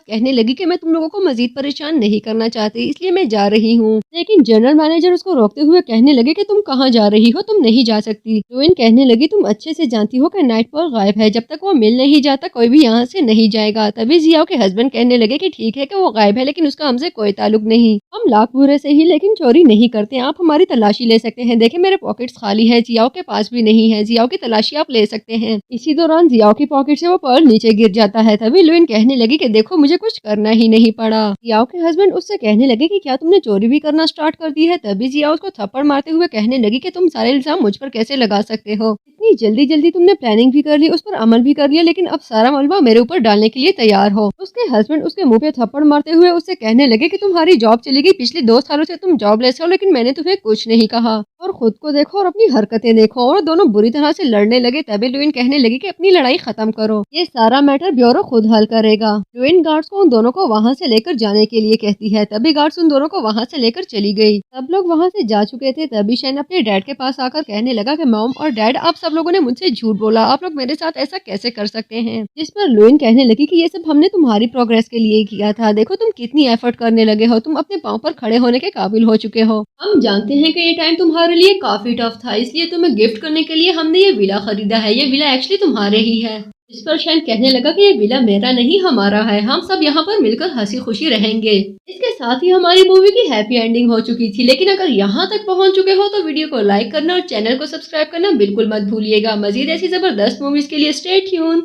कहने लगी कि मैं तुम लोगों को मजीद परेशान नहीं करना चाहती, इसलिए मैं जा रही हूँ। लेकिन जनरल मैनेजर उसको रोकते हुए कहने लगे कि तुम कहाँ जा रही हो, तुम नहीं जा सकती। लुइन कहने लगी तुम अच्छे से जानती हो कि नाइट पर्ल गायब है, जब तक वो मिल नहीं जाता कोई भी यहाँ से नहीं जाएगा। तभी जियाओ के हस्बैंड कहने लगे कि ठीक है कि वो गायब है, लेकिन उसका हमसे कोई ताल्लुक नहीं, हम लाख बुरे से ही लेकिन चोरी नहीं करते, आप हमारी तलाशी ले सकते हैं। देखे मेरे पॉकेट्स खाली है, जियाओ के पास भी नहीं है, जियाओ की तलाशी आप ले सकते हैं। इसी दौरान जियाओ की पॉकेट से वो पर्ल नीचे गिर जाता है। तभी लुइन कहने लगी कि देखो मुझे कुछ करना ही नहीं पड़ा। जियाओ के हस्बैंड उससे कहने लगे कि क्या तुमने चोरी भी करना स्टार्ट कर दी है। तभी जियाओ उसको थप्पड़ मारते हुए कहने लगी कि तुम सारे इल्जाम मुझ पर कैसे लगा सकते हो, इतनी जल्दी जल्दी तुमने प्लानिंग भी कर ली, उस पर अमल भी कर लिया, लेकिन अब सारा मलबा मेरे ऊपर डालने के लिए तैयार हो। उसके हस्बैंड उसके मुंह पे थप्पड़ मारते हुए उससे कहने लगे कि तुम्हारी जॉब चली गई, पिछले 2 सालों से तुम जॉबलेस हो, लेकिन मैंने तुम्हें कुछ नहीं कहा, और खुद को देखो और अपनी हरकतें देखो। और दोनों बुरी तरह से लड़ने लगे। तभी लुइन कहने लगी कि अपनी लड़ाई खत्म करो, ये सारा मैटर ब्यूरो खुद हल करेगा। लुइन गार्ड्स को उन दोनों को वहाँ से लेकर जाने के लिए कहती है। तभी गार्ड्स उन दोनों को वहाँ से लेकर चली गई। सब लोग वहाँ से जा चुके थे। तभी शेन अपने डैड के पास आकर कहने लगा कि मॉम और डैड आप सब लोगों ने मुझसे झूठ बोला, आप लोग मेरे साथ ऐसा कैसे कर सकते हैं। जिस पर लुइन कहने लगी कि ये सब हमने तुम्हारी प्रोग्रेस के लिए किया था, देखो तुम कितनी एफर्ट करने लगे हो, तुम अपने पाँव पर खड़े होने के काबिल हो चुके हो। हम जानते हैं कि ये टाइम तुम्हारे लिए काफी टफ था, इसलिए तुम्हें गिफ्ट करने के लिए हमने ये विला खरीदा है, ये विला एक्चुअली तुम्हारे ही है। इस पर शेन कहने लगा कि ये विला मेरा नहीं हमारा है, हम सब यहाँ पर मिलकर हंसी खुशी रहेंगे। इसके साथ ही हमारी मूवी की हैप्पी एंडिंग हो चुकी थी। लेकिन अगर यहाँ तक पहुँच चुके हो तो वीडियो को लाइक करना और चैनल को सब्सक्राइब करना बिल्कुल मत भूलिएगा। मजीद ऐसी जबरदस्त मूवीज के लिए स्टे ट्यून।